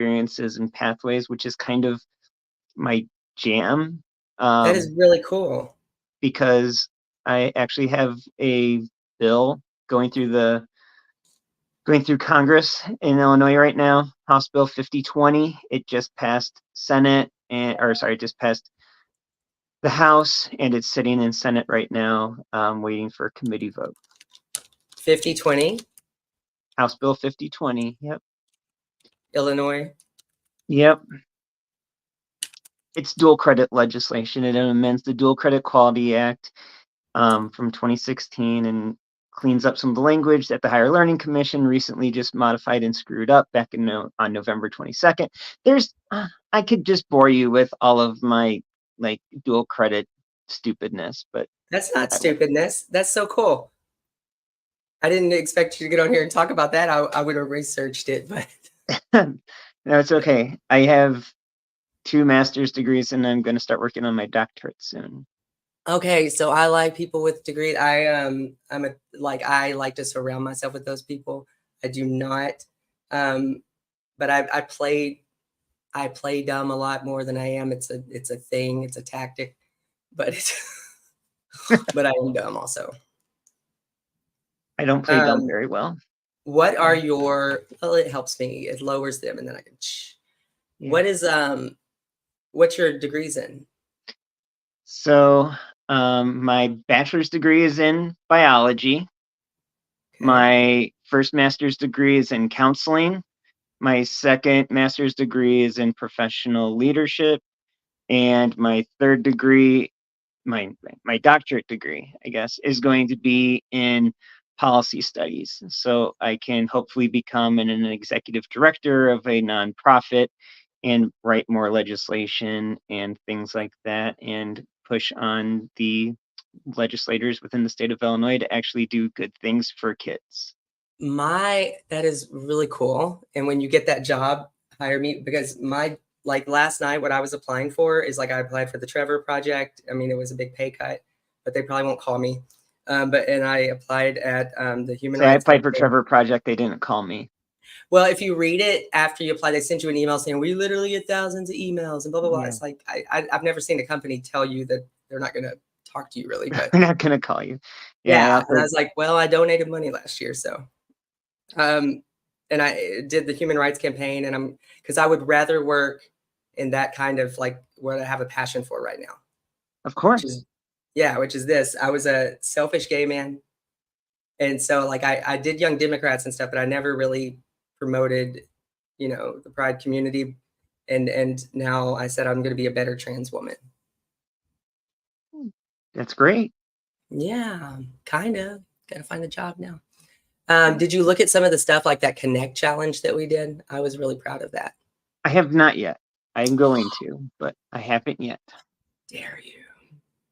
experiences and pathways, which is kind of my jam. That is really cool. Because I actually have a bill going through Congress in Illinois right now, House Bill 5020. It just passed it just passed the House, and it's sitting in Senate right now, waiting for a committee vote. 5020? House Bill 5020, yep. Illinois? Yep. It's dual credit legislation. It amends the Dual Credit Quality Act from 2016 and cleans up some of the language that the Higher Learning Commission recently just modified and screwed up back on November 22nd. I could just bore you with all of my like dual credit stupidness, but that's not stupidness. That's so cool. I didn't expect you to get on here and talk about that. I would have researched it, but no, it's okay. I have 2 master's degrees and I'm going to start working on my doctorate soon. Okay, so I like people with degrees. I like to surround myself with those people. I do not, but I play dumb a lot more than I am. It's a thing. It's a tactic, but but I am dumb also. I don't play dumb very well. What are your? Well, it helps me. It lowers them, and then I can. Yeah. What is what's your degrees in? So my bachelor's degree is in biology. Okay. My first master's degree is in counseling. My second master's degree is in professional leadership. And my third degree, my doctorate degree, I guess, is going to be in policy studies. So I can hopefully become an executive director of a nonprofit and write more legislation and things like that, and push on the legislators within the state of Illinois to actually do good things for kids. That is really cool. And when you get that job, hire me, because last night, what I was applying for is I applied for the Trevor Project. I mean, it was a big pay cut, but they probably won't call me. And I applied at the Human Rights. I applied for Trevor Project. They didn't call me. Well, if you read it after you apply, they send you an email saying, we literally get thousands of emails and blah, blah, blah. Yeah. It's like, I've never seen a company tell you that they're not going to talk to you really, but they're not going to call you. Yeah. And I was like, well, I donated money last year. So, and I did the human rights campaign, and because I would rather work in that kind of what I have a passion for right now. Of course. Which is this. I was a selfish gay man. And so I did Young Democrats and stuff, but I never really promoted, the pride community. And now I said, I'm going to be a better trans woman. That's great. Yeah, kind of. Got to find a job now. Did you look at some of the stuff like that Connect challenge that we did? I was really proud of that. I have not yet. I'm going to, but I haven't yet. Dare you?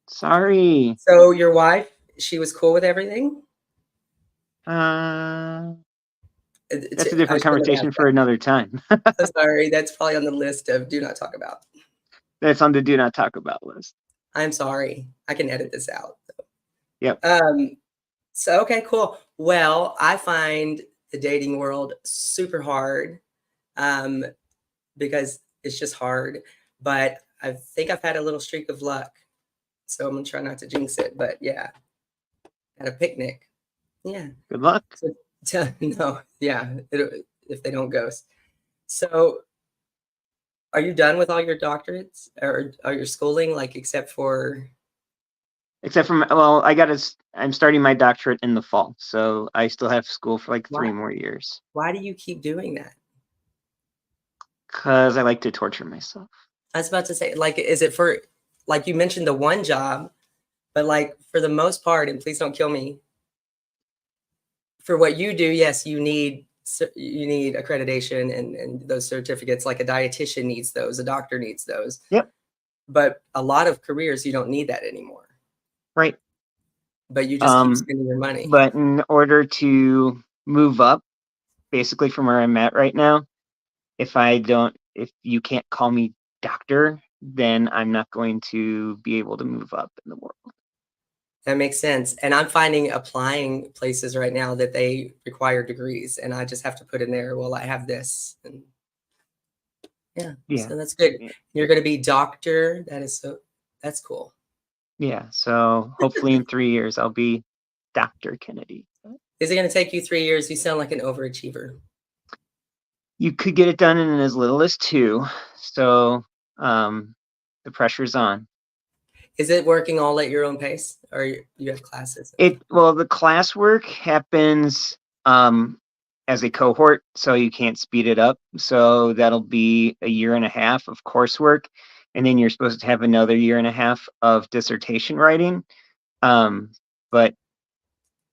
Sorry. So your wife, she was cool with everything? That's a different conversation for another time. Sorry, that's probably on the list of do not talk about. That's on the do not talk about list. I'm sorry. I can edit this out. Yep. So, okay, cool. Well, I find the dating world super hard because it's just hard. But I think I've had a little streak of luck. So I'm going to try not to jinx it. But yeah, at a picnic. Yeah. Good luck. No, yeah, if they don't ghost. So are you done with all your doctorates or your schooling, except for... Well, I'm starting my doctorate in the fall, so I still have school for 3 more years. Why do you keep doing that? Because I like to torture myself. I was about to say, is it for, you mentioned the one job, but for the most part, and please don't kill me, for what you do, yes, you need accreditation and those certificates. Like a dietitian needs those, a doctor needs those. Yep. But a lot of careers, you don't need that anymore. Right. But you just keep spending your money. But in order to move up, basically from where I'm at right now, if you can't call me doctor, then I'm not going to be able to move up in the world. That makes sense. And I'm finding applying places right now that they require degrees, and I just have to put in there, well, I have this. And Yeah. Yeah. So that's good. Yeah. You're going to be doctor. That's cool. Yeah. So hopefully in 3 years, I'll be Dr. Kennedy. Is it going to take you 3 years? You sound like an overachiever. You could get it done in as little as 2. So the pressure's on. Is it working all at your own pace, or you have classes? Well, the classwork happens as a cohort, so you can't speed it up. So that'll be a year and a half of coursework, and then you're supposed to have another year and a half of dissertation writing. But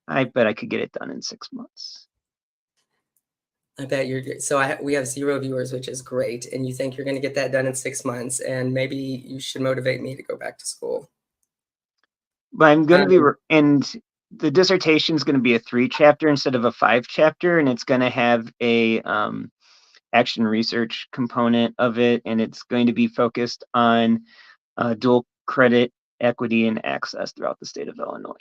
I bet I could get it done in 6 months. I bet you're good. So we have 0 viewers, which is great. And you think you're going to get that done in 6 months, and maybe you should motivate me to go back to school. But I'm going to be, and the dissertation is going to be a 3-chapter instead of a 5-chapter, and it's going to have a action research component of it, and it's going to be focused on dual credit equity and access throughout the state of Illinois.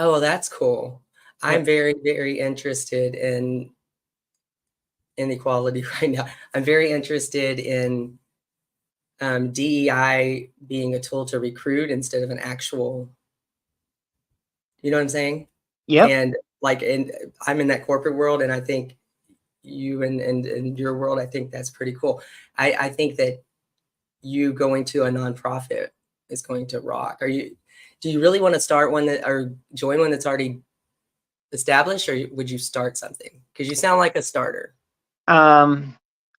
Oh, well, that's cool. Yep. I'm very, very interested in inequality right now. I'm very interested in DEI being a tool to recruit instead of an actual, you know what I'm saying? Yep. And I'm in that corporate world, and I think you and your world, I think that's pretty cool. I think that you going to a nonprofit is going to rock. Do you really want to start one or join one that's already established, or would you start something? Because you sound like a starter. I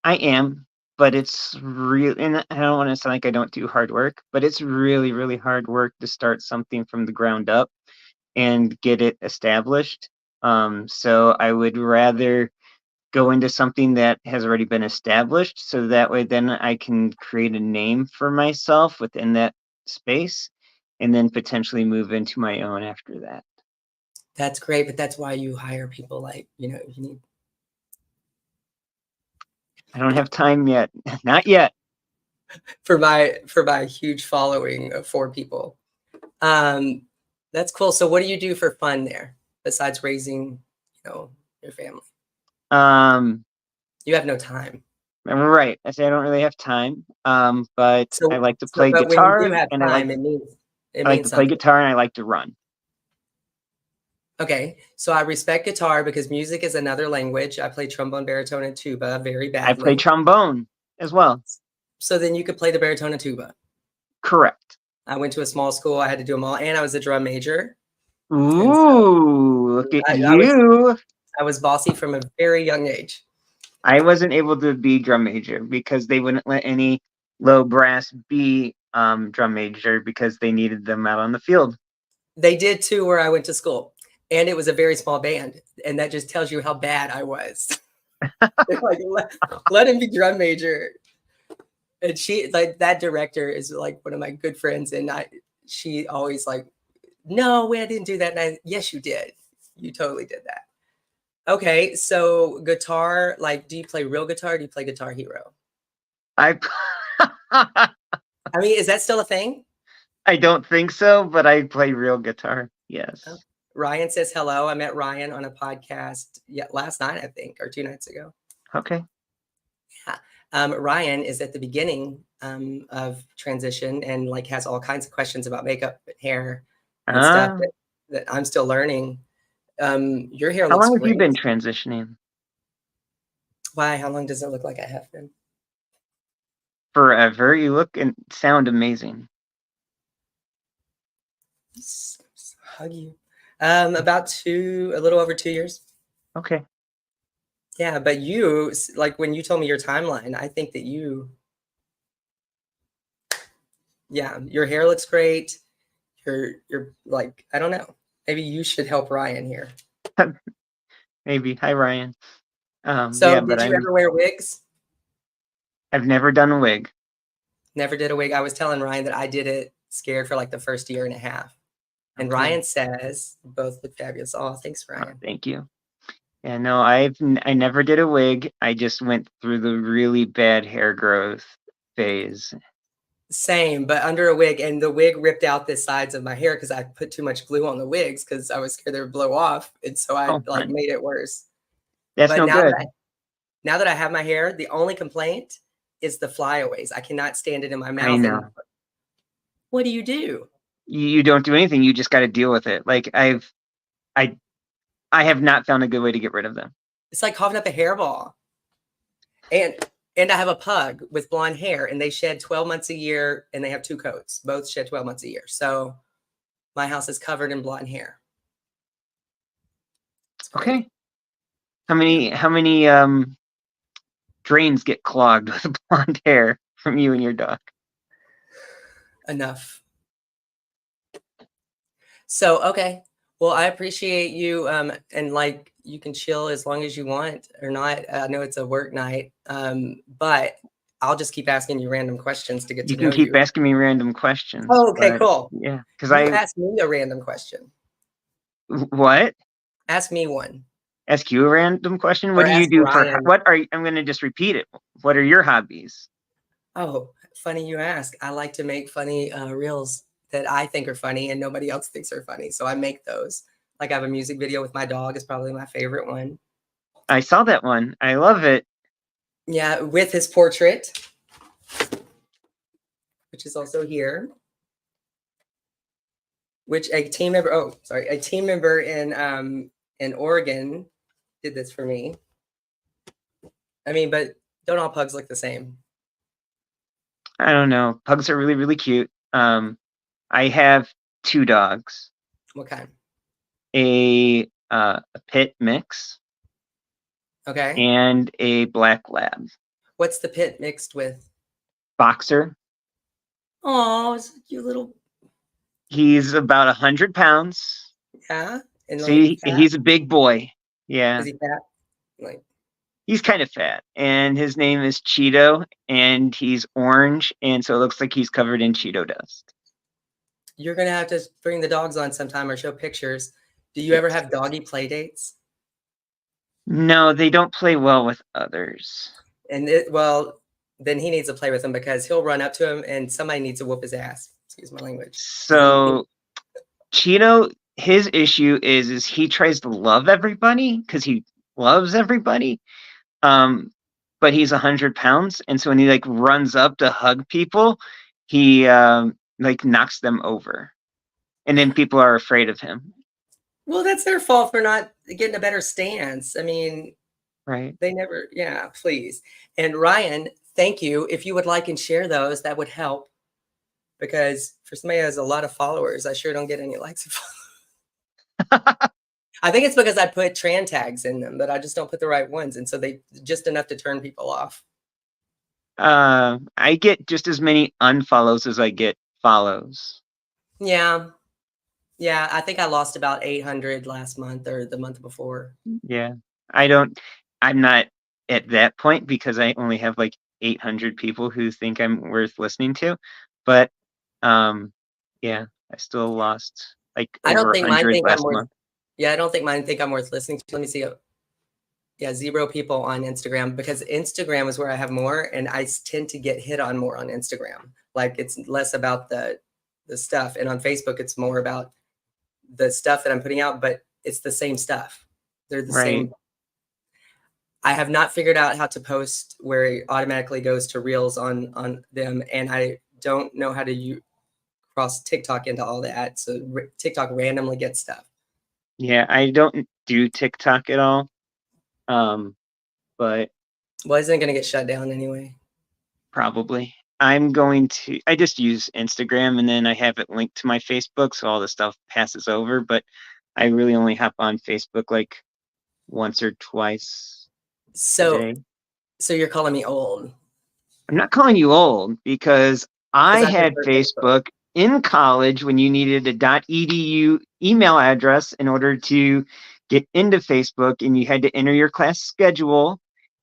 am, but it's real, and I don't want to sound like I don't do hard work, but it's really, really hard work to start something from the ground up and get it established. So I would rather go into something that has already been established, so that way then I can create a name for myself within that space, and then potentially move into my own after that. That's great, but that's why you hire people like, you need. I don't have time yet. Not yet. For my huge following of 4 people. That's cool. So what do you do for fun there besides raising, your family? You have no time. Right. I say I don't really have time. But I like to play guitar. When you have and time, I like to play guitar, and I like to run. Okay, so I respect guitar because music is another language. I play trombone, baritone, and tuba very badly. I play trombone as well. So then you could play the baritone and tuba. Correct. I went to a small school. I had to do them all, and I was a drum major. Ooh, look at you. I was bossy from a very young age. I wasn't able to be drum major because they wouldn't let any low brass be drum major because they needed them out on the field. They did too where I went to school, and it was a very small band, and that just tells you how bad I was. Like, let him be drum major. And she, like, that director is like one of my good friends, and she always like, no, I didn't do that. And yes, you did. You totally did that. Okay, so guitar, like, do you play real guitar or do you play Guitar Hero? I mean, is that still a thing? I don't think so, but I play real guitar. Yes. Oh. Ryan says hello. I met Ryan on a podcast last night, I think, or 2 nights ago. Okay. Yeah. Ryan is at the beginning of transition and like has all kinds of questions about makeup and hair and stuff that I'm still learning. Your hair looks great. How long have you been transitioning? Why? How long does it look like I have been? Forever. You look and sound amazing. Hug you. About a little over 2 years. Okay. Yeah, but you, like, when you told me your timeline, I think that your hair looks great. You're like, I don't know. Maybe you should help Ryan here. Maybe. Hi, Ryan. So did you ever wear wigs? I've never done a wig. Never did a wig. I was telling Ryan that I did it scared for like the first year and a half. And okay. Ryan says both look fabulous. Oh, thanks, Ryan. Oh, thank you. Yeah, no, I never did a wig. I just went through the really bad hair growth phase. Same, but under a wig, and the wig ripped out the sides of my hair because I put too much glue on the wigs because I was scared they would blow off, and so I made it worse. That's no good. Now that I have my hair, the only complaint is the flyaways. I cannot stand it in my mouth. I know. And what do you do? You don't do anything. You just got to deal with it. Like I have not found a good way to get rid of them. It's like coughing up a hairball. And I have a pug with blonde hair, and they shed 12 months a year, and they have 2 coats. Both shed 12 months a year. So my house is covered in blonde hair. Okay. How many drains get clogged with blonde hair from you and your dog? Enough. So, okay. Well, I appreciate you. And like, you can chill as long as you want or not. I know it's a work night, but I'll just keep asking you random questions to get to know you. You can keep asking me random questions. Oh, okay, cool. Yeah, because you ask me a random question. What? Ask me one. Ask you a random question. What do you do for what are? I'm going to just repeat it. What are your hobbies? Oh, funny you ask. I like to make funny reels that I think are funny and nobody else thinks are funny. So I make those. Like I have a music video with my dog is probably my favorite one. I saw that one. I love it. Yeah, with his portrait, which is also here. Which a team member, a team member in Oregon did this for me. I mean, but don't all pugs look the same? I don't know. Pugs are really, really cute. I have 2 dogs. What kind? A pit mix. Okay. And a black lab. What's the pit mixed with? Boxer. Oh, it's a cute little. He's about 100 pounds. Yeah. And so he's a big boy. Yeah. Is he fat? Like. He's kind of fat, and his name is Cheeto, and he's orange, and so it looks like he's covered in Cheeto dust. You're gonna have to bring the dogs on sometime or show pictures. Do you ever have doggy play dates? No, they don't play well with others. And then he needs to play with them because he'll run up to him and somebody needs to whoop his ass. Excuse my language. So Cheeto, his issue is he tries to love everybody because he loves everybody. But he's 100 pounds. And so when he like runs up to hug people, he like knocks them over. And then people are afraid of him. Well, that's their fault for not getting a better stance. I mean, right. They never, yeah, please. And Ryan, thank you. If you would like and share those, that would help. Because for somebody who has a lot of followers, I sure don't get any likes. I think it's because I put trans tags in them, but I just don't put the right ones. And so they just enough to turn people off. I get just as many unfollows as I get follows. Yeah. Yeah. I think I lost about 800 last month or the month before. Yeah. I'm not at that point because I only have like 800 people who think I'm worth listening to. But yeah, I still lost like I don't think mine think I'm worth. Month. Yeah, I don't think mine think I'm worth listening to. Let me see. Yeah, 0 people on Instagram because Instagram is where I have more, and I tend to get hit on more on Instagram. Like it's less about the stuff, and on Facebook it's more about the stuff that I'm putting out, but it's the same stuff. They're the same. I have not figured out how to post where it automatically goes to Reels on them, and I don't know how to cross TikTok into all that. So TikTok randomly gets stuff. Yeah, I don't do TikTok at all. But well, isn't it going to get shut down anyway? Probably. I just use Instagram and then I have it linked to my Facebook, so all the stuff passes over, but I really only hop on Facebook like once or twice a day. So you're calling me old? I'm not calling you old because I had Facebook in college when you needed a .edu email address in order to get into Facebook, and you had to enter your class schedule,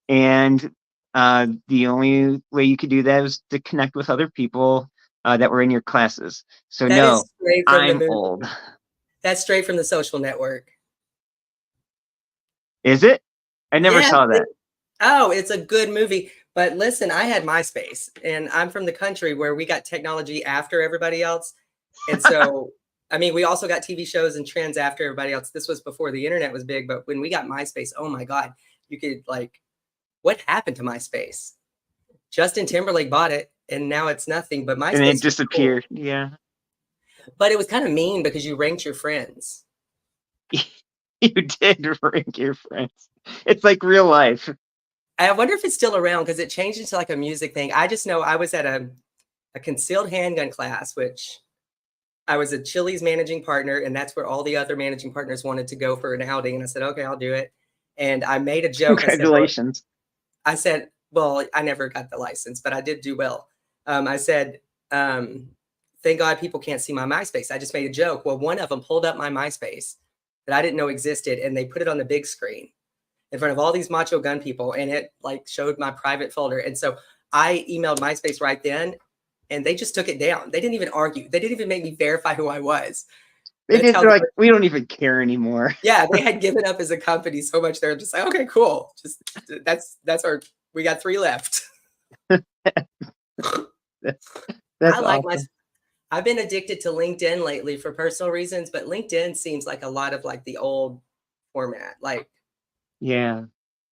and the only way you could do that was to connect with other people that were in your classes. So no, I'm old. That's straight from The Social Network. Is it? I never saw that. Oh, it's a good movie. But listen, I had MySpace, and I'm from the country where we got technology after everybody else. And so, I mean, we also got TV shows and trends after everybody else. This was before the internet was big, but when we got MySpace, oh my God, you could like what happened to MySpace? Justin Timberlake bought it, and now it's nothing. But MySpace And it was disappeared. cool. Yeah. But it was kind of mean because you ranked your friends. You did rank your friends. It's like real life. I wonder if it's still around because it changed into like a music thing. I just know I was at a concealed handgun class, which I was a Chili's managing partner, and that's where all the other managing partners wanted to go for an outing. And I said, okay, I'll do it. And I made a joke. Congratulations. I said, well, I never got the license, but I did do well. I said, thank God people can't see my MySpace. I just made a joke. Well, one of them pulled up my MySpace that I didn't know existed, and they put it on the big screen in front of all these macho gun people, and it like showed my private folder. And so I emailed MySpace right then, and they just took it down. They didn't even argue. They didn't even make me verify who I was. They're like, we don't even care anymore. Yeah, they had given up as a company so much. They're just like, okay, cool. Just that's our. We got 3 left. That's I like awesome. I've been addicted to LinkedIn lately for personal reasons, but LinkedIn seems like a lot of like the old format. Like, yeah,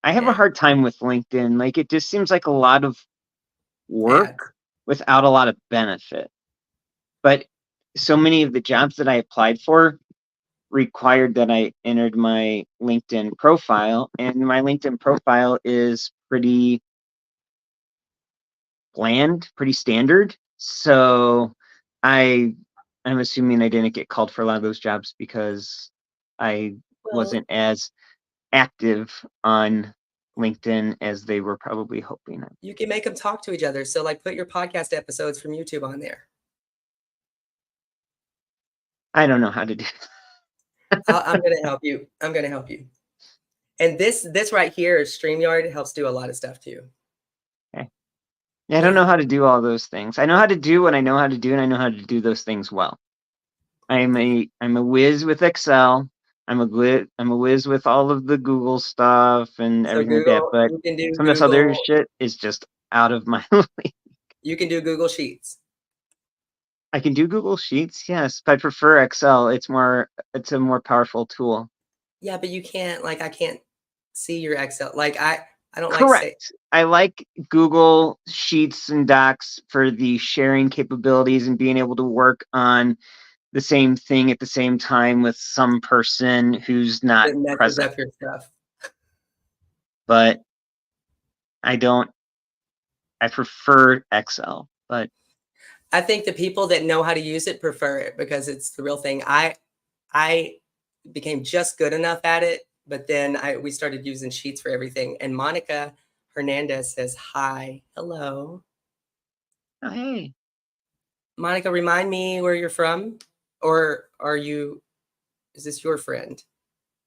I have a hard time with LinkedIn. Like, it just seems like a lot of work without a lot of benefit. But so many of the jobs that I applied for required that I entered my LinkedIn profile, and my LinkedIn profile is pretty bland, pretty standard. So I'm assuming I didn't get called for a lot of those jobs because I wasn't as active on LinkedIn as they were probably hoping. You can make them talk to each other. So like put your podcast episodes from YouTube on there. I don't know how to do that. I'm going to help you. I'm going to help you. And this right here, StreamYard, helps do a lot of stuff too. Okay. Yeah, I don't know how to do all those things. I know how to do what I know how to do, and I know how to do those things well. I'm a whiz with Excel. I'm a whiz with all of the Google stuff and everything like that. But some of this other shit is just out of my league. You can do Google Sheets. I can do Google Sheets, yes, but I prefer Excel. It's a more powerful tool. Yeah, but you can't, like, I can't see your Excel. Like, I don't like. Correct. I like Google Sheets and Docs for the sharing capabilities and being able to work on the same thing at the same time with some person who's not present. Up your stuff. But I prefer Excel, but I think the people that know how to use it prefer it because it's the real thing. I became just good enough at it, but then we started using Sheets for everything. And Monica Hernandez says, hi, hello. Oh, hey. Monica, remind me where you're from, or is this your friend?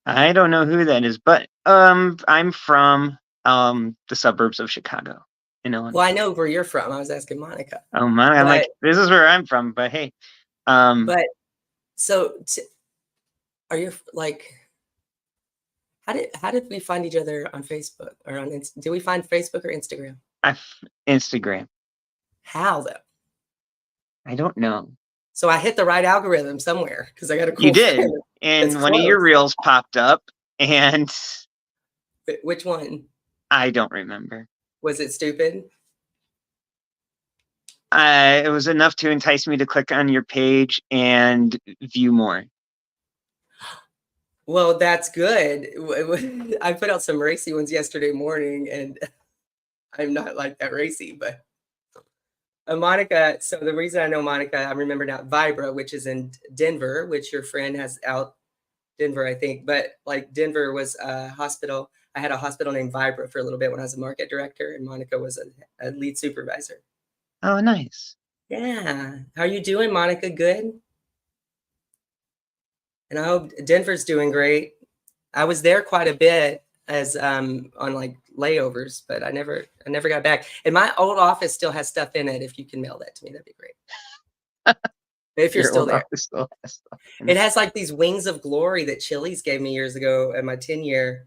I don't know who that is, but I'm from the suburbs of Chicago. Well, I know where you're from. I was asking Monica. Oh, Monica, I'm like, this is where I'm from, but hey. But so are you like, how did we find each other on Facebook or on did we find Facebook or Instagram? Instagram. How though? I don't know. So I hit the right algorithm somewhere because I got a cool. You did, and one of your reels popped up, and which one? I don't remember. Was it stupid? It was enough to entice me to click on your page and view more. Well, that's good. I put out some racy ones yesterday morning, and I'm not like that racy, but Monica. So the reason I know Monica, I remember now Vibra, which is in Denver, which your friend has out Denver, I think. But like Denver was a hospital. I had a hospital named Vibra for a little bit when I was a market director, and Monica was a lead supervisor. Oh, nice. Yeah. How are you doing, Monica? Good? And I hope Denver's doing great. I was there quite a bit as on like layovers, but I never got back. And my old office still has stuff in it. If you can mail that to me, that'd be great. If you're still there. Still has stuff in it has like these wings of glory that Chili's gave me years ago at my 10-year,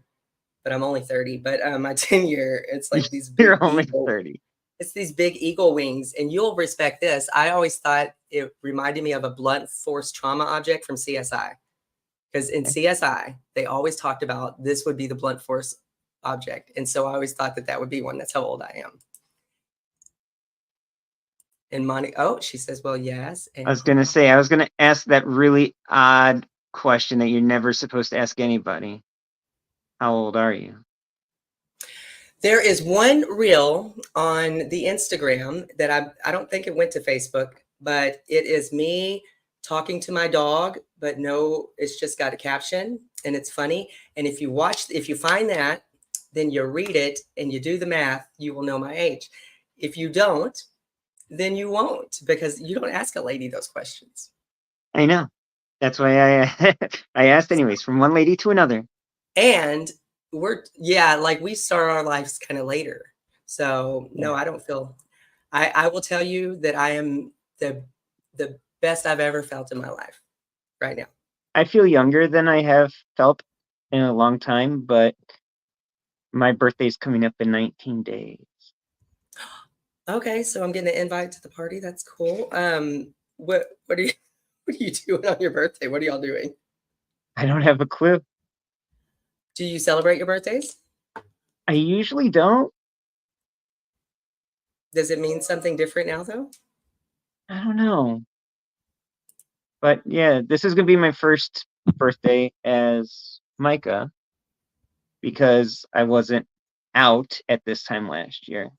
but I'm only 30. But my 10-year, it's like these big You're only 30. It's these big eagle wings, and you'll respect this. I always thought it reminded me of a blunt force trauma object from CSI. Because in CSI, they always talked about this would be the blunt force object. And so I always thought that that would be one. That's how old I am. And Monty, oh, she says, well, yes. And I was going to say, I was going to ask that really odd question that you're never supposed to ask anybody. How old are you? there is one reel on the Instagram that I don't think it went to Facebook, but it is me talking to my dog, but no, it's just got a caption and it's funny. And if you find that, then you read it and you do the math, you will know my age. If you don't, then you won't, because you don't ask a lady those questions. I know. That's why I I asked anyways, from one lady to another. And we start our lives kind of later. So no, I don't feel, I will tell you that I am the best I've ever felt in my life right now. I feel younger than I have felt in a long time, but my birthday's coming up in 19 days. Okay, so I'm getting an invite to the party. That's cool. What are you what are you doing on your birthday? What are y'all doing? I don't have a clue. Do you celebrate your birthdays? I usually don't. Does it mean something different now though? I don't know. But yeah, this is going to be my first birthday as Micah because I wasn't out at this time last year.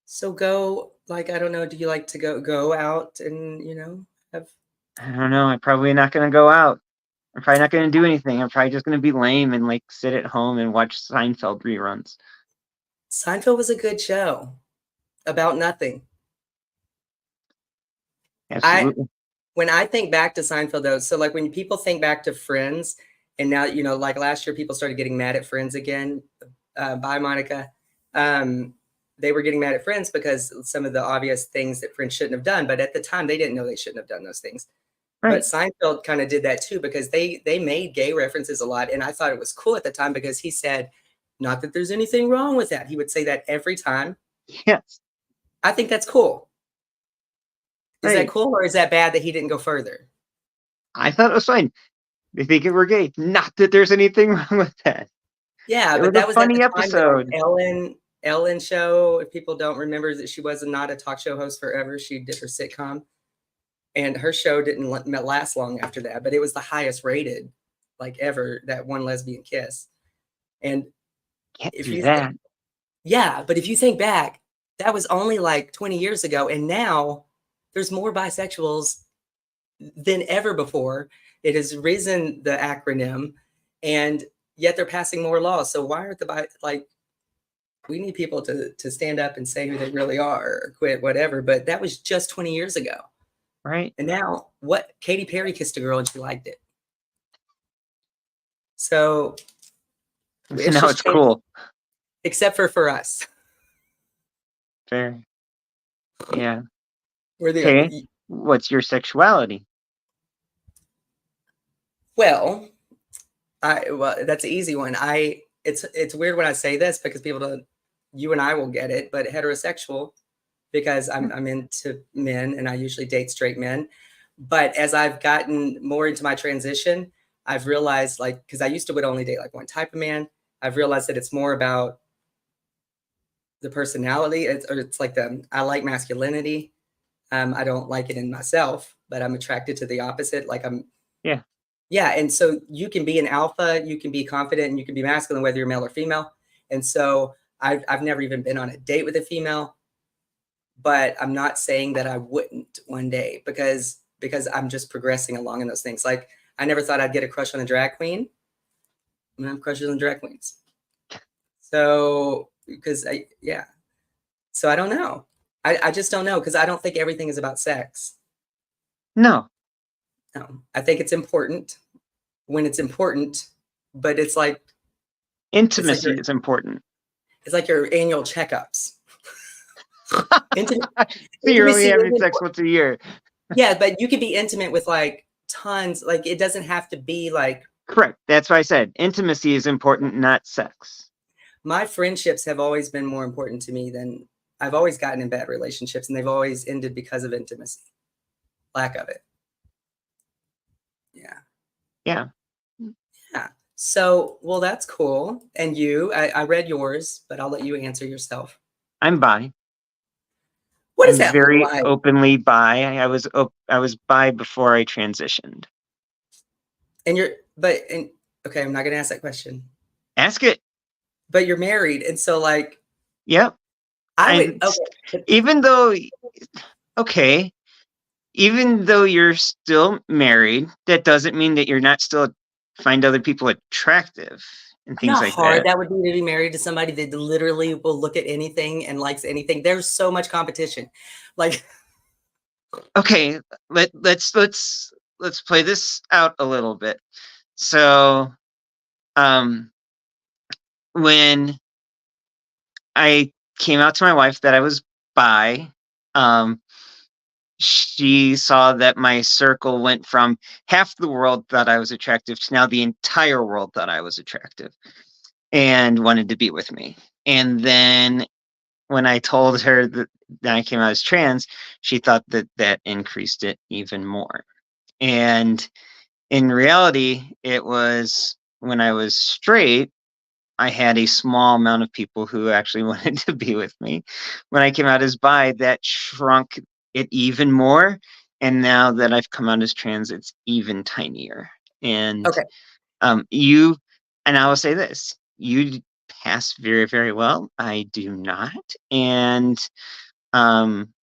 So go, like, I don't know, do you like to go out and, have I don't know. I'm probably not going to go out. I'm probably not going to do anything. I'm probably just going to be lame and like sit at home and watch Seinfeld reruns. Seinfeld was a good show about nothing. Absolutely. When I think back to Seinfeld though, so like when people think back to Friends, and now, like last year, people started getting mad at Friends again. Bye, Monica. They were getting mad at Friends because some of the obvious things that Friends shouldn't have done. But at the time, they didn't know they shouldn't have done those things. Right. But Seinfeld kind of did that too, because they made gay references a lot. And I thought it was cool at the time because he said, not that there's anything wrong with that. He would say that every time. Yes. I think that's cool. Is Right. that cool, or is that bad that he didn't go further? I thought it was fine. They think it were gay. Not that there's anything wrong with that. Yeah, It but that a was funny at the time episode. Ellen show. If people don't remember that she was not a talk show host forever, she did her sitcom, and her show didn't last long after that. But it was the highest rated, like ever, that one lesbian kiss. And Can't if do you that. yeah, but if you think back, that was only like 20 years ago, and now there's more bisexuals than ever before. It has risen the acronym, and yet they're passing more laws. So why aren't we need people to stand up and say who they really are or quit, whatever. But that was just 20 years ago. Right. And now what? Katy Perry kissed a girl and she liked it. So Now it's cool. Except for us. Fair. Yeah. We're the Okay. What's your sexuality? Well, that's an easy one. It's weird when I say this because people don't, you and I will get it, but heterosexual, because I'm into men and I usually date straight men. But as I've gotten more into my transition, I've realized, like, because I used to would only date like one type of man, I've realized that it's more about the personality. It's like I like masculinity. I don't like it in myself, but I'm attracted to the opposite. Like yeah. And so you can be an alpha, you can be confident, and you can be masculine, whether you're male or female. And so I've never even been on a date with a female, but I'm not saying that I wouldn't one day because I'm just progressing along in those things. Like I never thought I'd get a crush on a drag queen. I have crushes on drag queens. So so I don't know. I just don't know, because I don't think everything is about sex. No. No, I think it's important when it's important, but it's like intimacy is important. It's like your annual checkups. So you're only having sex once a year. Yeah, but you could be intimate with like tons. Like it doesn't have to be like. Correct. That's why I said intimacy is important, not sex. My friendships have always been more important to me than I've always gotten in bad relationships, and they've always ended because of intimacy, lack of it. Yeah. Yeah. Yeah. So, well, that's cool. And you, I read yours, but I'll let you answer yourself. I'm bi. What does I'm that look very like? openly bi. I was bi before I transitioned. And okay, I'm not gonna ask that question. Ask it. But you're married, and so like, Yep. I would I okay. even though okay, even though you're still married, that doesn't mean that you're not still find other people attractive and You know things how like hard that. that would be to be married to somebody that literally will look at anything and likes anything. There's so much competition. Like, Okay, let's play this out a little bit. So, when I came out to my wife that I was bi, she saw that my circle went from half the world thought I was attractive to now the entire world thought I was attractive and wanted to be with me. And then when I told her that I came out as trans, she thought that that increased it even more. And in reality, it was when I was straight, I had a small amount of people who actually wanted to be with me. When I came out as bi, that shrunk it even more. And now that I've come out as trans, it's even tinier. And okay, you, and I will say this, you pass very, very well. I do not. And um,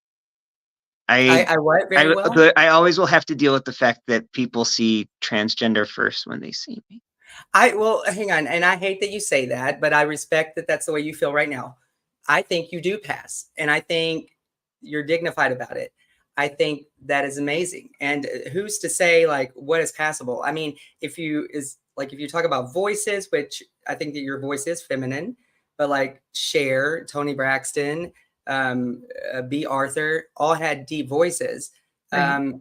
I, I what very well. I always will have to deal with the fact that people see transgender first when they see me. Well, hang on, and I hate that you say that, but I respect that that's the way you feel right now. I think you do pass, and I think you're dignified about it. I think that is amazing. And who's to say like what is passable? I mean, if you talk about voices, which I think that your voice is feminine, but like Cher, Tony Braxton, B. Arthur, all had deep voices. Right.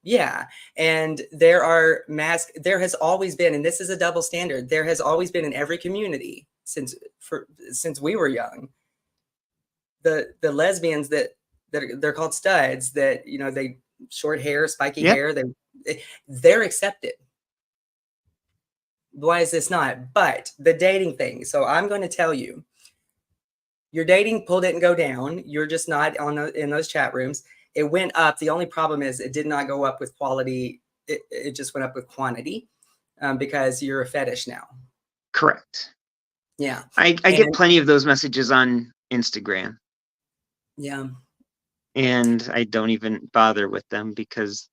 Yeah, and there has always been, and this is a double standard, there has always been in every community since we were young, the lesbians that they're called studs, that they short hair, spiky Yep. hair, they're accepted. Why is this not? But the dating thing, so I'm going to tell you, your dating pool didn't go down. You're just not in those chat rooms. It went up. The only problem is it did not go up with quality. It just went up with quantity, because you're a fetish now. Correct. Yeah. I get plenty of those messages on Instagram. Yeah. And I don't even bother with them because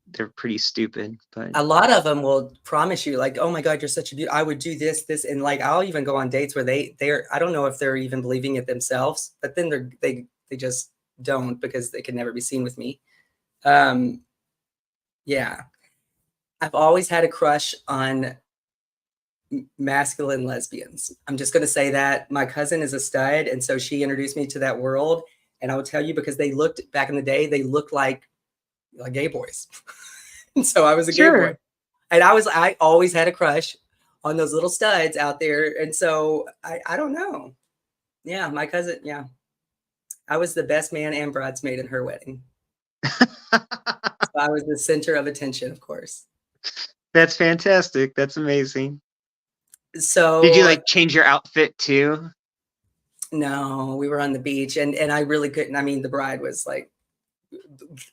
they're pretty stupid. But a lot of them will promise you like, oh my God, you're such a beauty. I would do this. And like, I'll even go on dates where they're, I don't know if they're even believing it themselves, but then they just don't, because they can never be seen with me. Yeah. I've always had a crush on masculine lesbians. I'm just going to say that my cousin is a stud. And so she introduced me to that world. And I will tell you, because they looked back in the day, they looked like gay boys. And so I was a gay boy. And I always had a crush on those little studs out there. And so I don't know. Yeah, my cousin, yeah. I was the best man and bridesmaid in her wedding. So I was the center of attention, of course. That's fantastic. That's amazing. So did you like change your outfit too? No, we were on the beach, and I really couldn't. I mean, the bride was like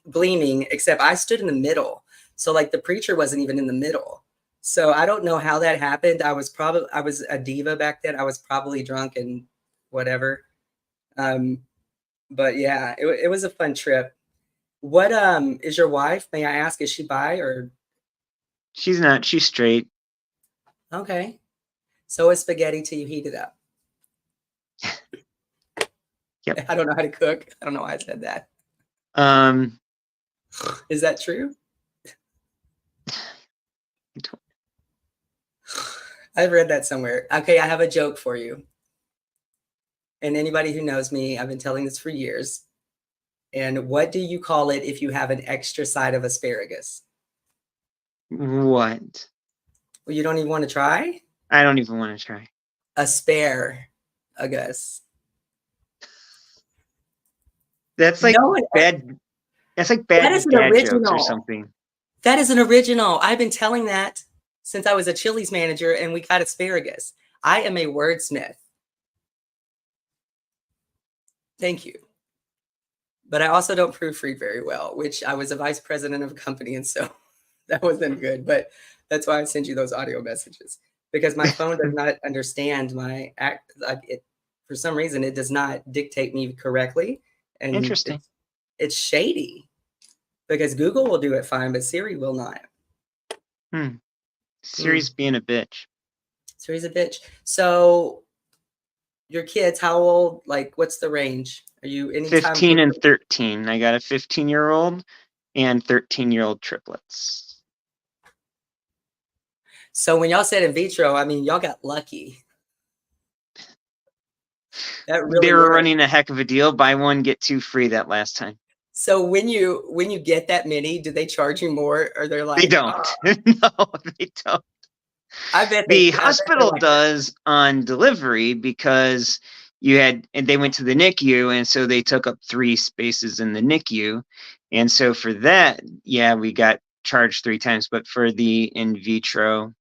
gleaming, except I stood in the middle. So like the preacher wasn't even in the middle. So I don't know how that happened. I was a diva back then. I was probably drunk and whatever. But yeah, it was a fun trip. What is your wife? May I ask, is she bi or? She's not. She's straight. Okay. So is spaghetti till you heat it up. Yep. I don't know how to cook. I don't know why I said that. Is that true? I've read that somewhere. Okay, I have a joke for you. And anybody who knows me, I've been telling this for years. And what do you call it if you have an extra side of asparagus? What? Well, you don't even want to try? I don't even want to try. Asparagus. That's like bad. That's like bad dad jokes or something. That is an original. I've been telling that since I was a Chili's manager and we got asparagus. I am a wordsmith. Thank you. But I also don't proofread very well, which I was a vice president of a company. And so that wasn't good. But that's why I send you those audio messages, because my phone does not understand my act. For some reason, it does not dictate me correctly. And Interesting. It's shady, because Google will do it fine, but Siri will not. Siri's being a bitch. Siri's a bitch. So your kids, how old? Like, what's the range? Are you anytime? 15 and 13. I got a 15-year-old and 13-year-old triplets. So when y'all said in vitro, I mean, y'all got lucky. That really they were worked. Running a heck of a deal. Buy one, get two free that last time. So when you get that many, do they charge you more, or they're like, they don't? No, they don't. I bet the hospital does on delivery, because and they went to the NICU, and so they took up 3 spaces in the NICU, and so for that, yeah, we got charged 3 times. But for the in vitro,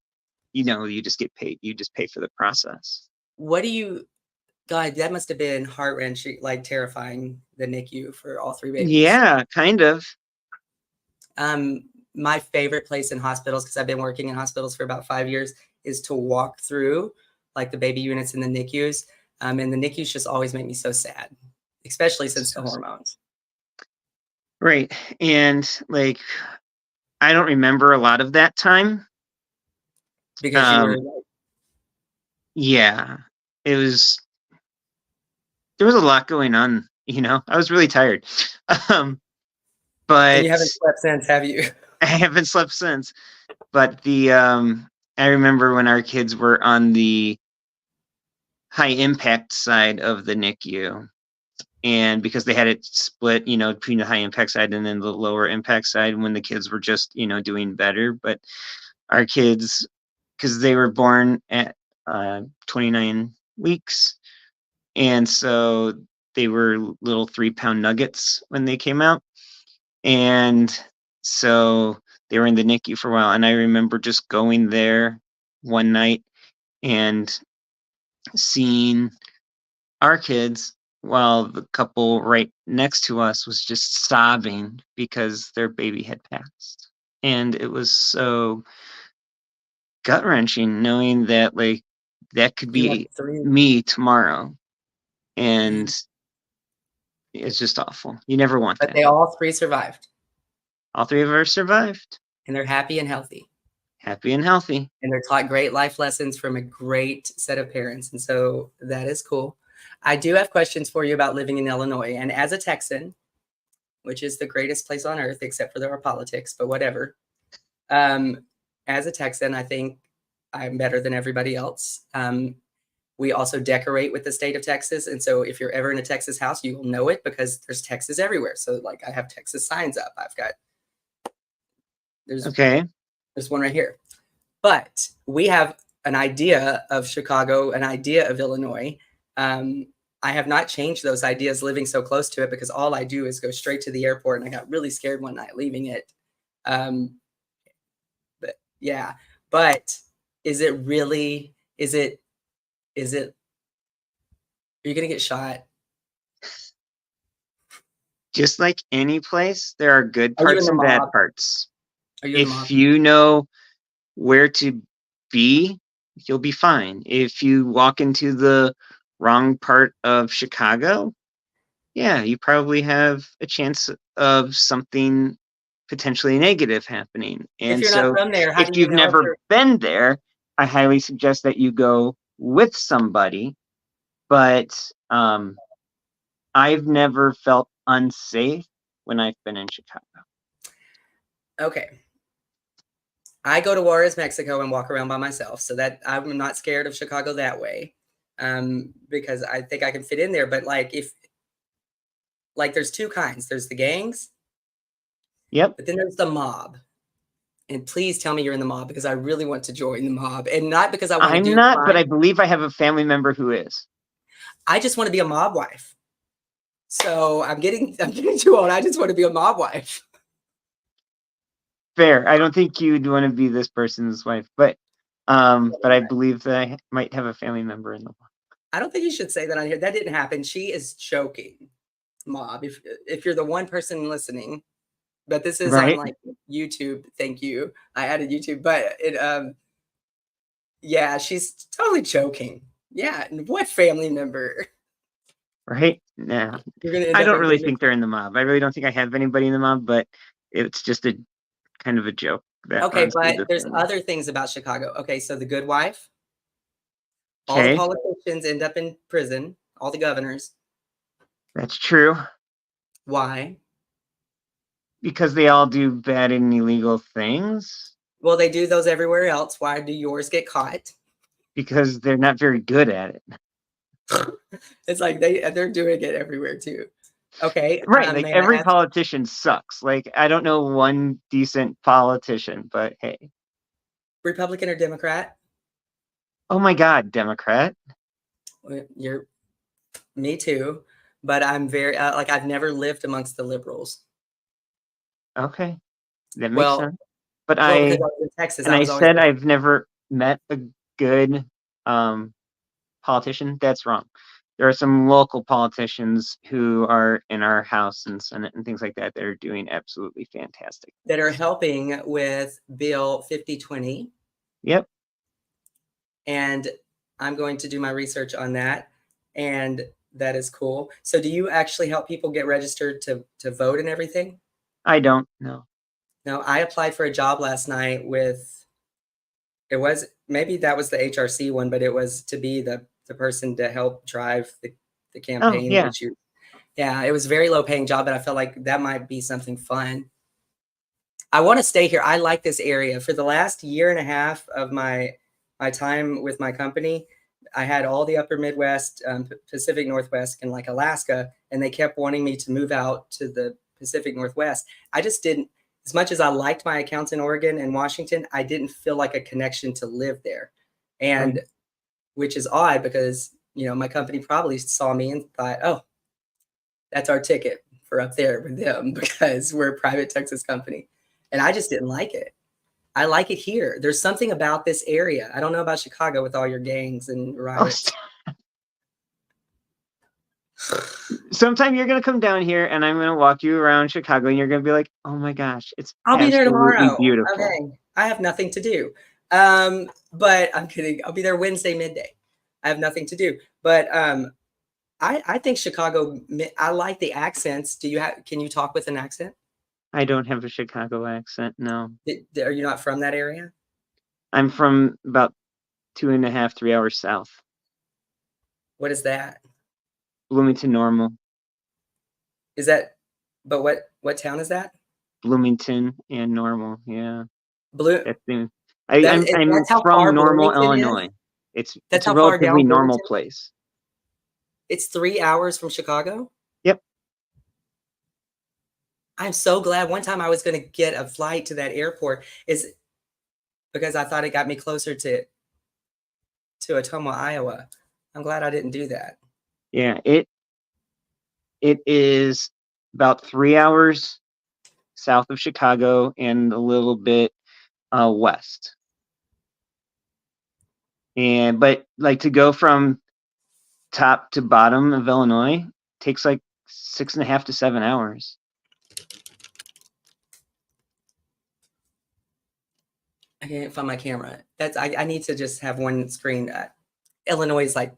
you just get paid. You just pay for the process. God, that must have been heart-wrenching, like terrifying, the NICU for all 3 babies. Yeah, kind of. My favorite place in hospitals, because I've been working in hospitals for about 5 years, is to walk through like the baby units in the NICUs. And the NICUs just always make me so sad, especially since the hormones. Right. And like, I don't remember a lot of that time. Because you were like, yeah, there was a lot going on, I was really tired. But and you haven't slept since, have you? I haven't slept since. But I remember when our kids were on the high impact side of the NICU, and because they had it split, between the high impact side and then the lower impact side, when the kids were just, doing better. But our kids, because they were born at 29 weeks, and so they were little 3-pound nuggets when they came out. And so they were in the NICU for a while. And I remember just going there one night and seeing our kids while the couple right next to us was just sobbing because their baby had passed. And it was so gut-wrenching knowing that, like, that could be me tomorrow. And it's just awful. You never want that. But they all 3 survived. All 3 of us survived. And they're happy and healthy. Happy and healthy. And they're taught great life lessons from a great set of parents. And so that is cool. I do have questions for you about living in Illinois. And as a Texan, which is the greatest place on earth, except for our politics, but whatever. As a Texan, I think I'm better than everybody else. We also decorate with the state of Texas. And so if you're ever in a Texas house, you will know it, because there's Texas everywhere. So like, I have Texas signs up. There's one right here. But we have an idea of Chicago, an idea of Illinois. I have not changed those ideas living so close to it, because all I do is go straight to the airport, and I got really scared one night leaving it. But yeah, but is it, are you going to get shot? Just like any place, there are good parts and bad parts. If you know where to be, you'll be fine. If you walk into the wrong part of Chicago, yeah, you probably have a chance of something potentially negative happening. And if you're not from there, if you've never been there, I highly suggest that you go with somebody. But I've never felt unsafe when I've been in Chicago. Okay. I go to Juarez, Mexico, and walk around by myself, so that I'm not scared of Chicago that way, because I think I can fit in there. But there's 2 kinds. There's the gangs. Yep. But then there's the mob. And please tell me you're in the mob, because I really want to join the mob, and not because I want to do. I'm not, but I believe I have a family member who is. I just want to be a mob wife. So I'm getting too old. I just want to be a mob wife. fair. I don't think you'd want to be this person's wife, but I believe that I might have a family member in the mob. I don't think you should say that on here. That didn't happen. She is joking, mob. If you're the one person listening, but this is on Right? like YouTube. Thank you. I added YouTube, but yeah, she's totally joking. Yeah, and what family member? Right? Yeah. You're gonna end I up don't really engaging. think they're in the mob. I really don't think I have anybody in the mob, but it's just a kind of a joke that Okay, runs through but the there's family. other things about Chicago. Okay, so the good wife, all the Okay, politicians end up in prison, all the governors. that's true. Why? Because they all do bad and illegal things. Well, they do those everywhere else. Why do yours get caught? Because they're not very good at it. It's like they're doing it everywhere too. Okay, Right, like may I every ask, politician sucks. Like I don't know one decent politician, but hey. Republican or Democrat? Oh my God, Democrat. You're me too, but I'm very like I've never lived amongst the liberals. Okay, that makes Well, sense. But well, because I was in Texas, and I I was always said I've never met a good politician. That's wrong. There are some local politicians who are in our House and Senate and things like that that are doing absolutely fantastic. that are helping with Bill 5020, Yep, and I'm going to do my research on that, and that is cool. So, do you actually help people get registered to vote and everything? I don't know. No, I applied for a job last night with it was maybe that was the HRC one, but it was to be the person to help drive the Oh campaign yeah, issue. Yeah, it was a very low paying job, but I felt like that might be something fun. I want to stay here. I like this area. For the last year and a half of my time with my company, I had all the upper Midwest, Pacific Northwest, and like Alaska, and they kept wanting me to move out to the Pacific Northwest. I just didn't, as much as I liked my accounts in Oregon and Washington, I didn't feel like a connection to live there. right. And which is odd because, my company probably saw me and thought, oh, that's our ticket for up there with them because we're a private Texas company. And I just didn't like it. I like it here. There's something about this area. I don't know about Chicago with all your gangs and Oh, riots. sometime you're gonna come down here and I'm gonna walk you around Chicago and you're gonna be like, oh my gosh, it's I'll be there absolutely tomorrow. beautiful. Okay. I have nothing to do. But I'm kidding. I'll be there Wednesday midday. I have nothing to do. But I think Chicago, I like the accents. Can you talk with an accent? I don't have a Chicago accent, no. Are you not from that area? I'm from about 2.5, 3 hours south. What is that? Bloomington Normal. Is that, but what town is that? Bloomington and Normal, yeah. Blue. That's the I'm That's how from far Normal, Bloomington is? Illinois. It's That's a how far relatively down normal Bloomington? place. It's 3 hours from Chicago? Yep. I'm so glad. One time I was gonna get a flight to that airport is because I thought it got me closer to Ottumwa, Iowa. I'm glad I didn't do that. Yeah, it is about 3 hours south of Chicago and a little bit west. But like to go from top to bottom of Illinois takes like 6.5 to 7 hours. I can't find my camera. I need to just have one screen. Illinois is like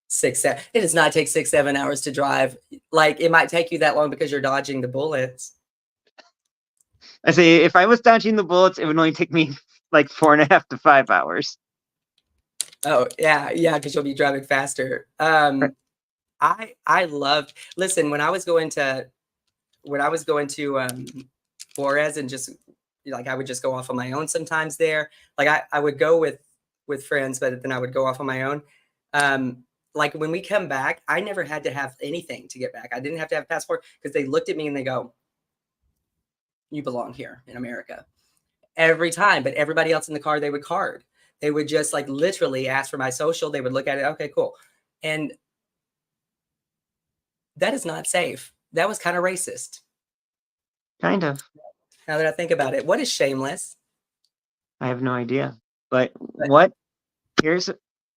6, 7. It does not take 6, 7 hours to drive. Like it might take you that long because you're dodging the bullets. I say if I was dodging the bullets, it would only take me like 4.5 to 5 hours. Oh yeah, because you'll be driving faster. I loved. Listen, when I was going to Juarez and just like I would just go off on my own sometimes there. Like I would go with friends, but then I would go off on my own. Like when we come back, I never had to have anything to get back. I didn't have to have a passport because they looked at me and they go, "You belong here in America." Every time, but everybody else in the car, they would card. They would just like literally ask for my social. They would look at it. Okay, cool. And that is not safe. That was kind of racist. Kind of. Now that I think about it, what is shameless? I have no idea. But But,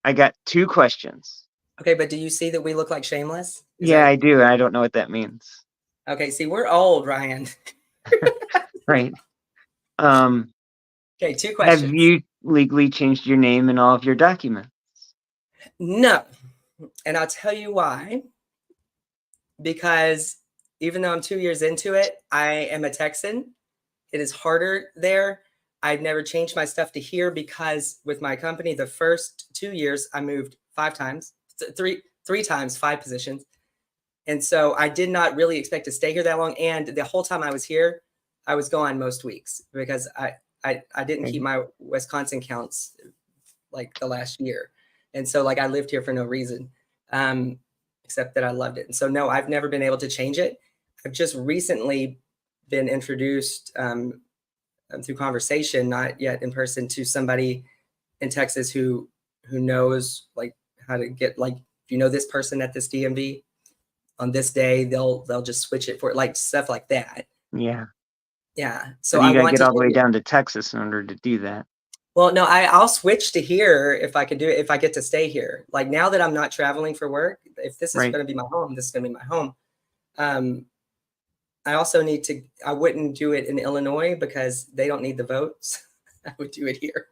I got 2 questions. okay, but do you see that we look like shameless? Is Yeah, that I do. I don't know what that means. okay? See, we're old, Ryan. Right. Um, Okay, 2 have questions. you legally changed your name in all of your documents? No, and I'll tell you why. Because even though I'm 2 years into it, I am a Texan. It is harder there. I've never changed my stuff to here because with my company, the first 2 years I moved 5 times, 3 times, 5 positions. And so I did not really expect to stay here that long. And the whole time I was here, I was gone most weeks because I didn't keep Okay. my Wisconsin counts like the last year. And so like I lived here for no reason. Except that I loved it. And so no, I've never been able to change it. I've just recently been introduced through conversation, not yet in person, to somebody in Texas who knows like how to get like if you know this person at this DMV on this day, they'll just switch it for like stuff like that. Yeah. Yeah. So But I you gotta want get to all the way change it. down to Texas in order to do that. Well, no, I'll switch to here if I could do it, if I get to stay here. Like now that I'm not traveling for work, if this is Right. going to be my home, this is going to be my home. Um, I also need to, I wouldn't do it in Illinois because they don't need the votes. I would do it here.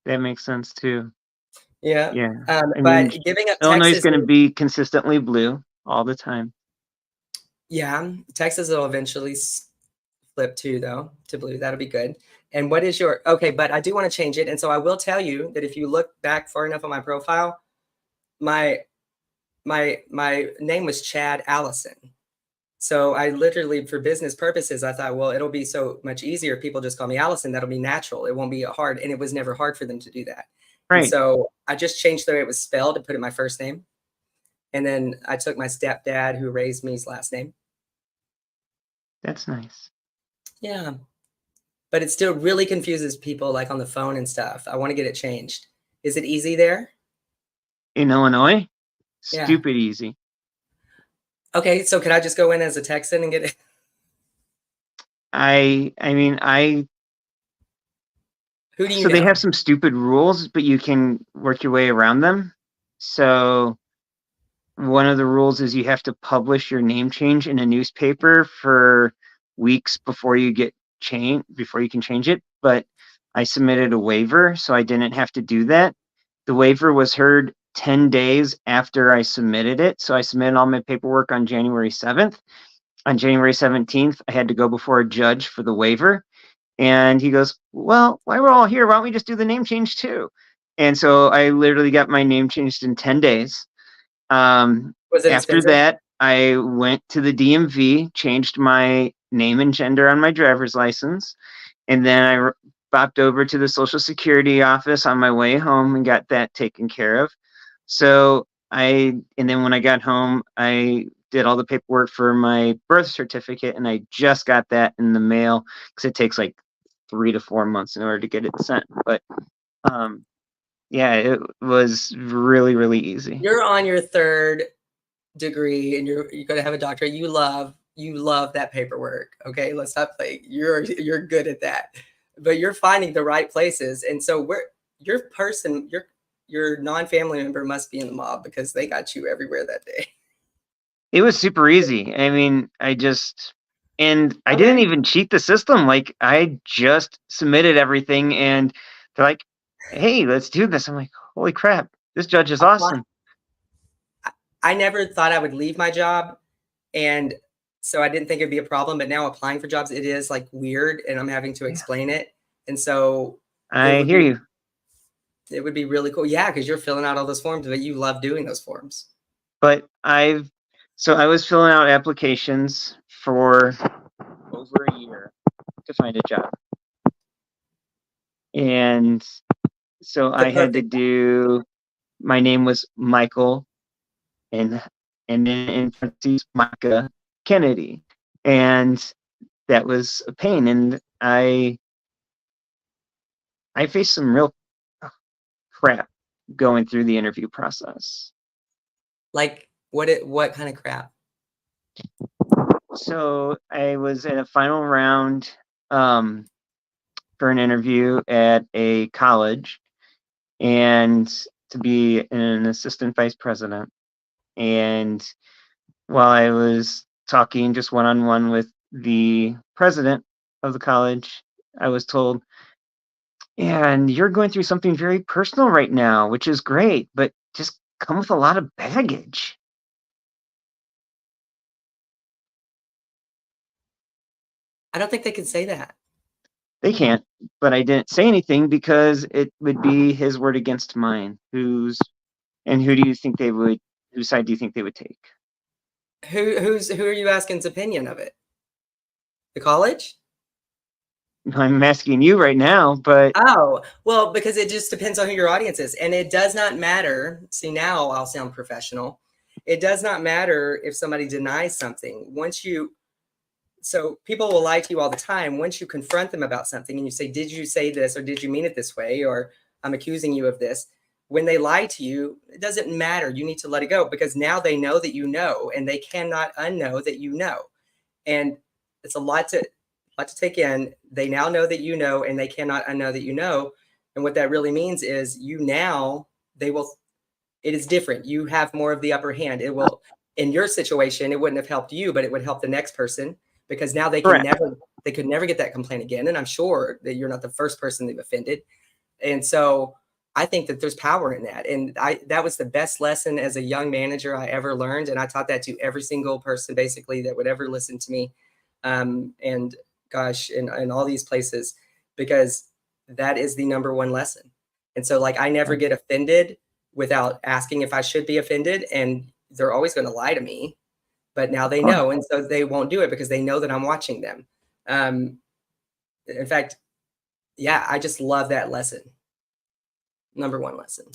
That makes sense too. Yeah. Yeah. I mean, But giving up Illinois is Texas, gonna be consistently blue all the time. yeah, Texas will eventually flip too, though, to blue. That'll be good. And what is your, okay, but I do want to change it. And so I will tell you that if you look back far enough on my profile, my my name was Chad Allison. So I literally, for business purposes, I thought, well, it'll be so much easier if people just call me Allison. That'll be natural. It won't be hard. And it was never hard for them to do that. And Right. so I just changed the way it was spelled and put in my first name. And then I took my stepdad who raised me's last name. That's nice. Yeah. But it still really confuses people like on the phone and stuff. I want to get it changed. Is it easy there? In Illinois, Yeah. stupid easy. Okay. So could I just go in as a Texan and get it? I mean, Who do you so they know? have some stupid rules, but you can work your way around them. So one of the rules is you have to publish your name change in a newspaper for weeks before you can change it. But I submitted a waiver, so I didn't have to do that. The waiver was heard 10 days after I submitted it. So I submitted all my paperwork on January 7th. On January 17th, I had to go before a judge for the waiver. And he goes, well, while we're all here, why don't we just do the name change too? And so I literally got my name changed in 10 days. Was it After expensive? that, I went to the DMV, changed my name and gender on my driver's license, and then I bopped over to the Social Security office on my way home and got that taken care of. And then when I got home, I did all the paperwork for my birth certificate, and I just got that in the mail because it takes like 3 to 4 months in order to get it sent. But yeah, it was really, really easy. You're on your 3rd degree and you're going to have a doctorate. You love that paperwork. Okay. Let's not play. You're good at that, but you're finding the right places. And so your non-family member must be in the mob because they got you everywhere that day. It was super easy. I mean, I didn't Okay. even cheat the system. Like I just submitted everything and they're like, "Hey, let's do this." I'm like, "Holy crap. This judge is Apply- awesome." I never thought I would leave my job. And so I didn't think it'd be a problem, but now applying for jobs, it is like weird and I'm having to Yeah. explain it. And so I hear you. it would be really cool. Yeah, because you're filling out all those forms, but you love doing those forms. But I was filling out applications for over a year to find a job. And so The I had to perfect do my name was Michael and then in parentheses Micah Kennedy. And that was a pain. And I faced some real crap going through the interview process. like what kind of crap? So I was in a final round for an interview at a college, and to be an assistant vice president. And while I was talking just one on one with the president of the college, I was told, and you're going through something very personal right now, which is great, but just come with a lot of baggage. I don't think they can say that. They can't, but I didn't say anything because it would be his word against mine. Who do you think they would, whose side do you think they would take? Who are you asking's opinion of it? The college? I'm asking you right now, but Oh, well, because it just depends on who your audience is. And it does not matter. See, now I'll sound professional. It does not matter if somebody denies something. So people will lie to you all the time. Once you confront them about something and you say, did you say this, or did you mean it this way? Or I'm accusing you of this. When they lie to you, it doesn't matter. You need to let it go, because now they know that you know, and they cannot unknow that you know. And it's a lot to take in. They now know that you know, and they cannot unknow that you know. And what that really means is it is different. You have more of the upper hand. It will, in your situation, it wouldn't have helped you, but it would help the next person, because now they could never get that complaint again. And I'm sure that you're not the first person they've offended. And so I think that there's power in that. And that was the best lesson as a young manager I ever learned. And I taught that to every single person basically that would ever listen to me. And gosh, in all these places, because that is the number one lesson. And so, like, I never get offended without asking if I should be offended, and they're always going to lie to me, but now they know. And so they won't do it because they know that I'm watching them. In fact, yeah, I just love that lesson. Number one lesson.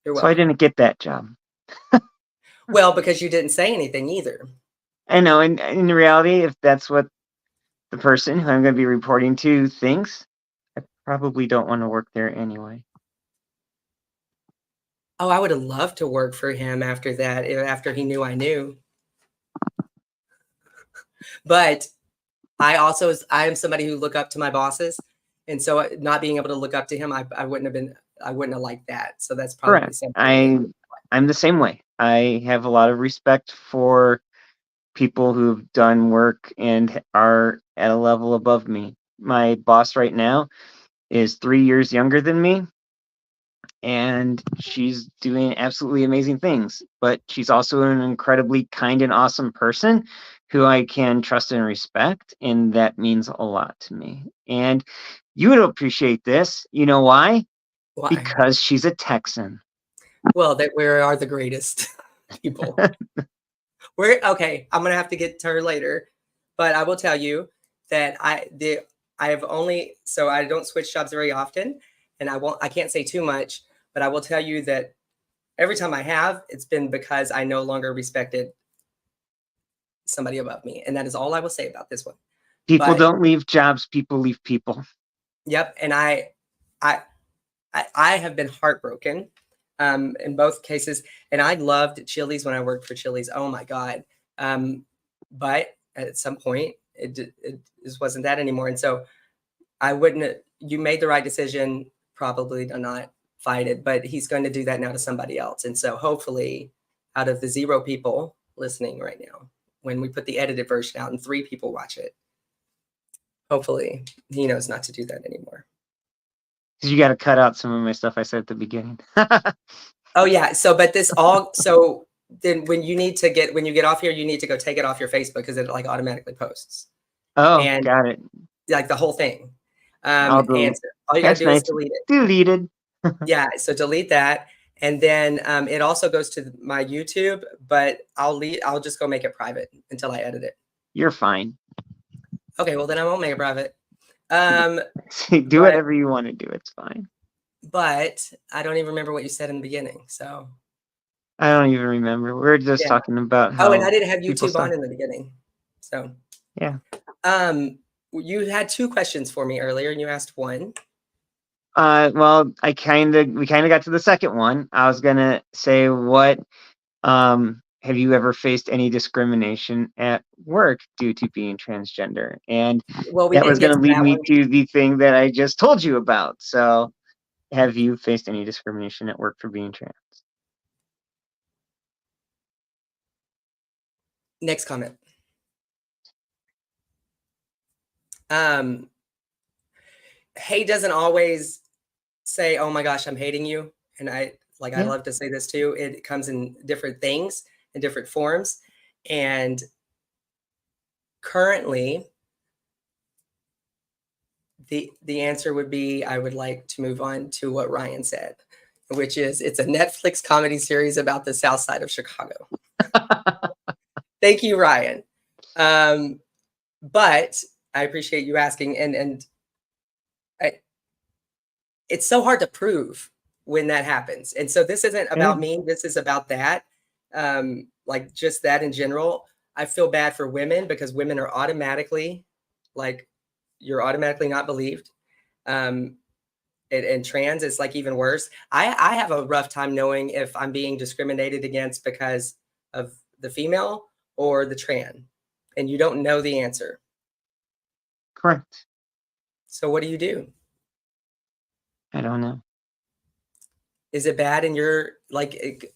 You're welcome. So I didn't get that job. Well, because you didn't say anything either. I know, and in reality, if that's what the person who I'm going to be reporting to thinks, I probably don't want to work there anyway. Oh, I would have loved to work for him after that, after he knew I knew. But I am somebody who look up to my bosses. And so not being able to look up to him, I wouldn't have liked that. So that's probably Correct. something. I'm the same way. I have a lot of respect for people who've done work and are at a level above me. My boss right now is 3 years younger than me, and she's doing absolutely amazing things, but she's also an incredibly kind and awesome person who I can trust and respect, and that means a lot to me. And you would appreciate this. You know why? Why? Because she's a Texan. Well, that we are the greatest people. Okay. I'm gonna have to get to her later, but I will tell you that I don't switch jobs very often, and I can't say too much, but I will tell you that every time I have, it's been because I no longer respected somebody above me, and that is all I will say about this one. People don't leave jobs; people leave people. Yep, and I have been heartbroken in both cases, and I loved Chili's when I worked for Chili's. Oh my God! But at some point, it just wasn't that anymore, and so I wouldn't. You made the right decision, probably to not fight it, but he's going to do that now to somebody else, and so hopefully, out of the 0 people listening right now, when we put the edited version out and 3 people watch it, hopefully he knows not to do that anymore. You got to cut out some of my stuff I said at the beginning. Oh yeah. So then when you get off here, you need to go take it off your Facebook, because it like automatically posts. Oh, and got it. Like the whole thing. And all you gotta do is delete it. Deleted. Yeah. So delete that. And then it also goes to my YouTube, but I'll just go make it private until I edit it. You're fine. Okay. Well, then I won't make it private. Do whatever you want to do. It's fine. But I don't even remember what you said in the beginning. So I don't even remember. We were just talking about how. Oh, and I didn't have YouTube on in the beginning. So yeah. You had 2 questions for me earlier, and you asked one. Well, we kind of got to the second one. I was gonna say what have you ever faced any discrimination at work due to being transgender? And Well, we that didn't was get going to to lead that me one. to the thing that I just told you about. So, have you faced any discrimination at work for being trans? Next comment. Hate doesn't always say, "Oh my gosh, I'm hating you." And I Yeah. love to say this too. It comes in different things, in different forms. And currently, the answer would be I would like to move on to what Ryan said, which is it's a Netflix comedy series about the South Side of Chicago. Thank you, Ryan. But I appreciate you asking, and it's so hard to prove when that happens. And so this isn't about me. This is about that. Like just that in general. I feel bad for women because women are automatically like, you're automatically not believed. And trans is like even worse. I have a rough time knowing if I'm being discriminated against because of the female or the trans, and you don't know the answer. Correct. So what do you do? I don't know. Is it bad in your like?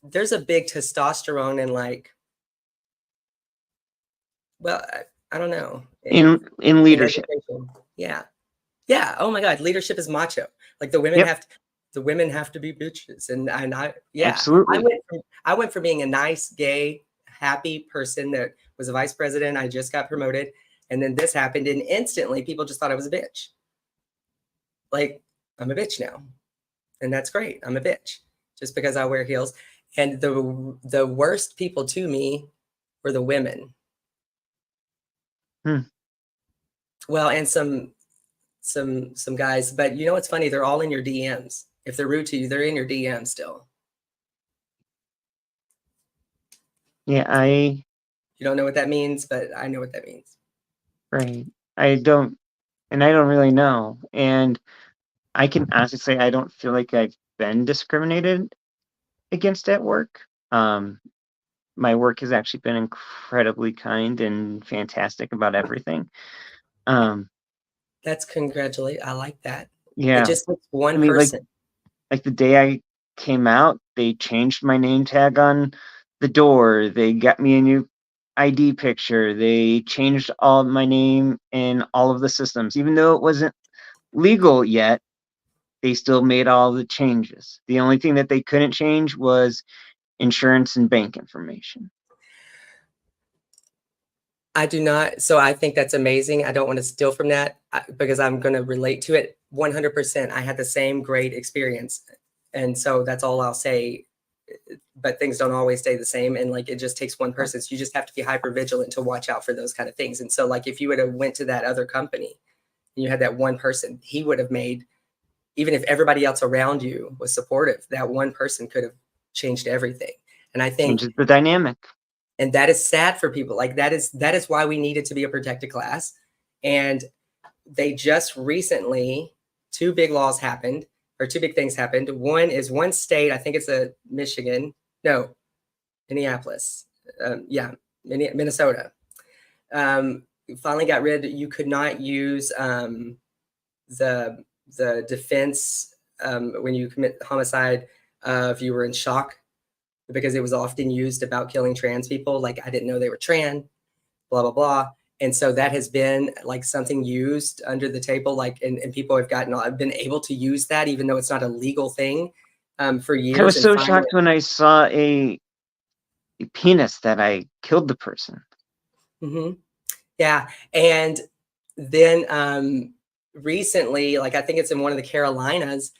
There's a big testosterone and like, well, I don't know. In leadership. Yeah. Yeah. Oh my God. Leadership is macho. Like the women have to be bitches. And yeah, Absolutely. I went from being a nice, gay, happy person that was a vice president. I just got promoted. And then this happened. And instantly people just thought I was a bitch. Like, I'm a bitch now. And that's great. I'm a bitch just because I wear heels. And the worst people to me were the women. Well, and some guys, but you know what's funny? They're all in your DMs. If they're rude to you, they're in your DMs still. Yeah, you don't know what that means, but I know what that means. Right. I don't really know. And I can honestly say I don't feel like I've been discriminated against at work. My work has actually been incredibly kind and fantastic about everything. That's I like that. Yeah. It just takes one mean, person. Like the day I came out, they changed my name tag on the door. They got me a new ID picture. They changed all of my name in all of the systems. Even though it wasn't legal yet, they still made all the changes. The only thing that they couldn't change was insurance and bank information. I do not. So I think that's amazing. I don't want to steal from that because I'm going to relate to it 100%. I had the same great experience. And so that's all I'll say. But things don't always stay the same. And like, it just takes one person. So you just have to be hyper vigilant to watch out for those kind of things. And so like, if you would have went to that other company and you had that one person, he would have made, even if everybody else around you was supportive, that one person could have changed everything. And I think changes the dynamic. And that is sad for people. Like that is why we needed to be a protected class. And they just recently, two big things happened. One is one state, I think it's Minneapolis. Minnesota. Finally got rid, you could not use the defense when you commit homicide if you were in shock, because it was often used about killing trans people. Like, I didn't know they were trans, blah, blah, blah. And so that has been like something used under the table, like, and people have been able to use that, even though it's not a legal thing for years. I was so shocked when I saw a penis that I killed the person. Yeah. And then recently, like, I think it's in one of the Carolinas,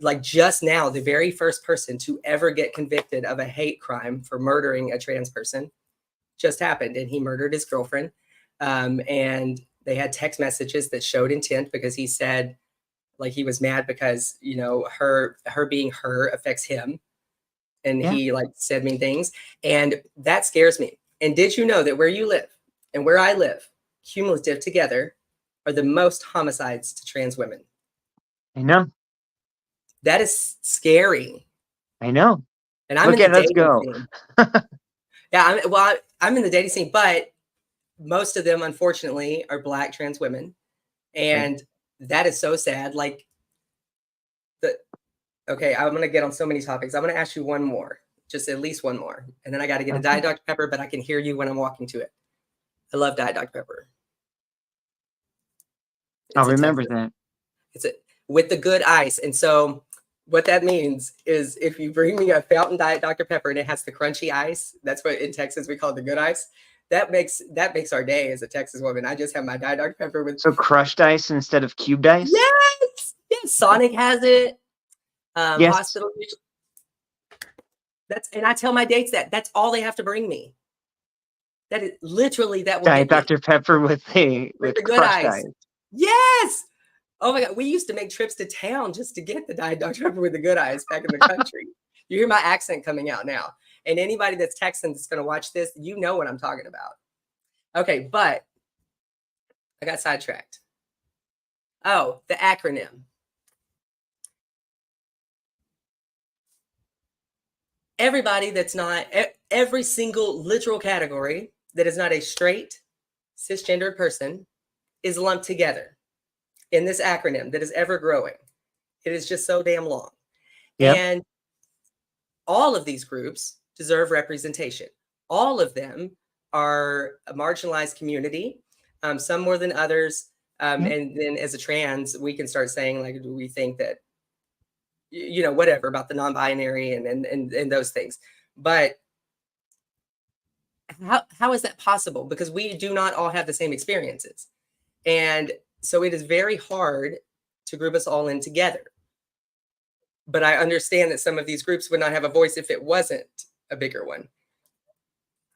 like just now, the very first person to ever get convicted of a hate crime for murdering a trans person just happened. And he murdered his girlfriend. And they had text messages that showed intent, because he said, like, he was mad because, you know, her being her affects him. And he like said mean things. And that scares me. And did you know that where you live and where I live, cumulative together, are the most homicides to trans women? I know. That is scary. I know. And I'm in the dating scene. Yeah, I'm in the dating scene, but most of them, unfortunately, are Black trans women, and that is so sad. Like okay, I'm gonna get on so many topics. I'm gonna ask you one more, just at least one more, and then I got to get a Okay. Diet Dr Pepper, but I can hear you when I'm walking to it. I love Diet Dr Pepper. I'll It's a remember Texas. that. It's a with the good ice, and so what that means is if you bring me a fountain Diet Dr Pepper and it has the crunchy ice, that's what in Texas we call it the good ice. That makes our day as a Texas woman. I just have my Diet Dr Pepper with So crushed ice instead of cubed ice? yes, yes. Sonic has it. Yes. Hospital. And I tell my dates that's all they have to bring me. That is literally that will Diet get me Dr. Pepper with with the good crushed ice. ice. Yes. Oh my God. We used to make trips to town just to get the Diet Dr. Pepper with the good ice back in the country. You hear my accent coming out now. And anybody that's Texan that's going to watch this, you know what I'm talking about. Okay, but I got sidetracked. Oh, the acronym. Everybody that's not, every single literal category that is not a straight cisgendered person is lumped together in this acronym that is ever growing. It is just so damn long. Yep. And all of these groups deserve representation. All of them are a marginalized community, some more than others. And then as a trans, we can start saying, like, do we think that, you know, whatever about the non-binary and those things. But how is that possible? Because we do not all have the same experiences. And so it is very hard to group us all in together. But I understand that some of these groups would not have a voice if it wasn't a bigger one.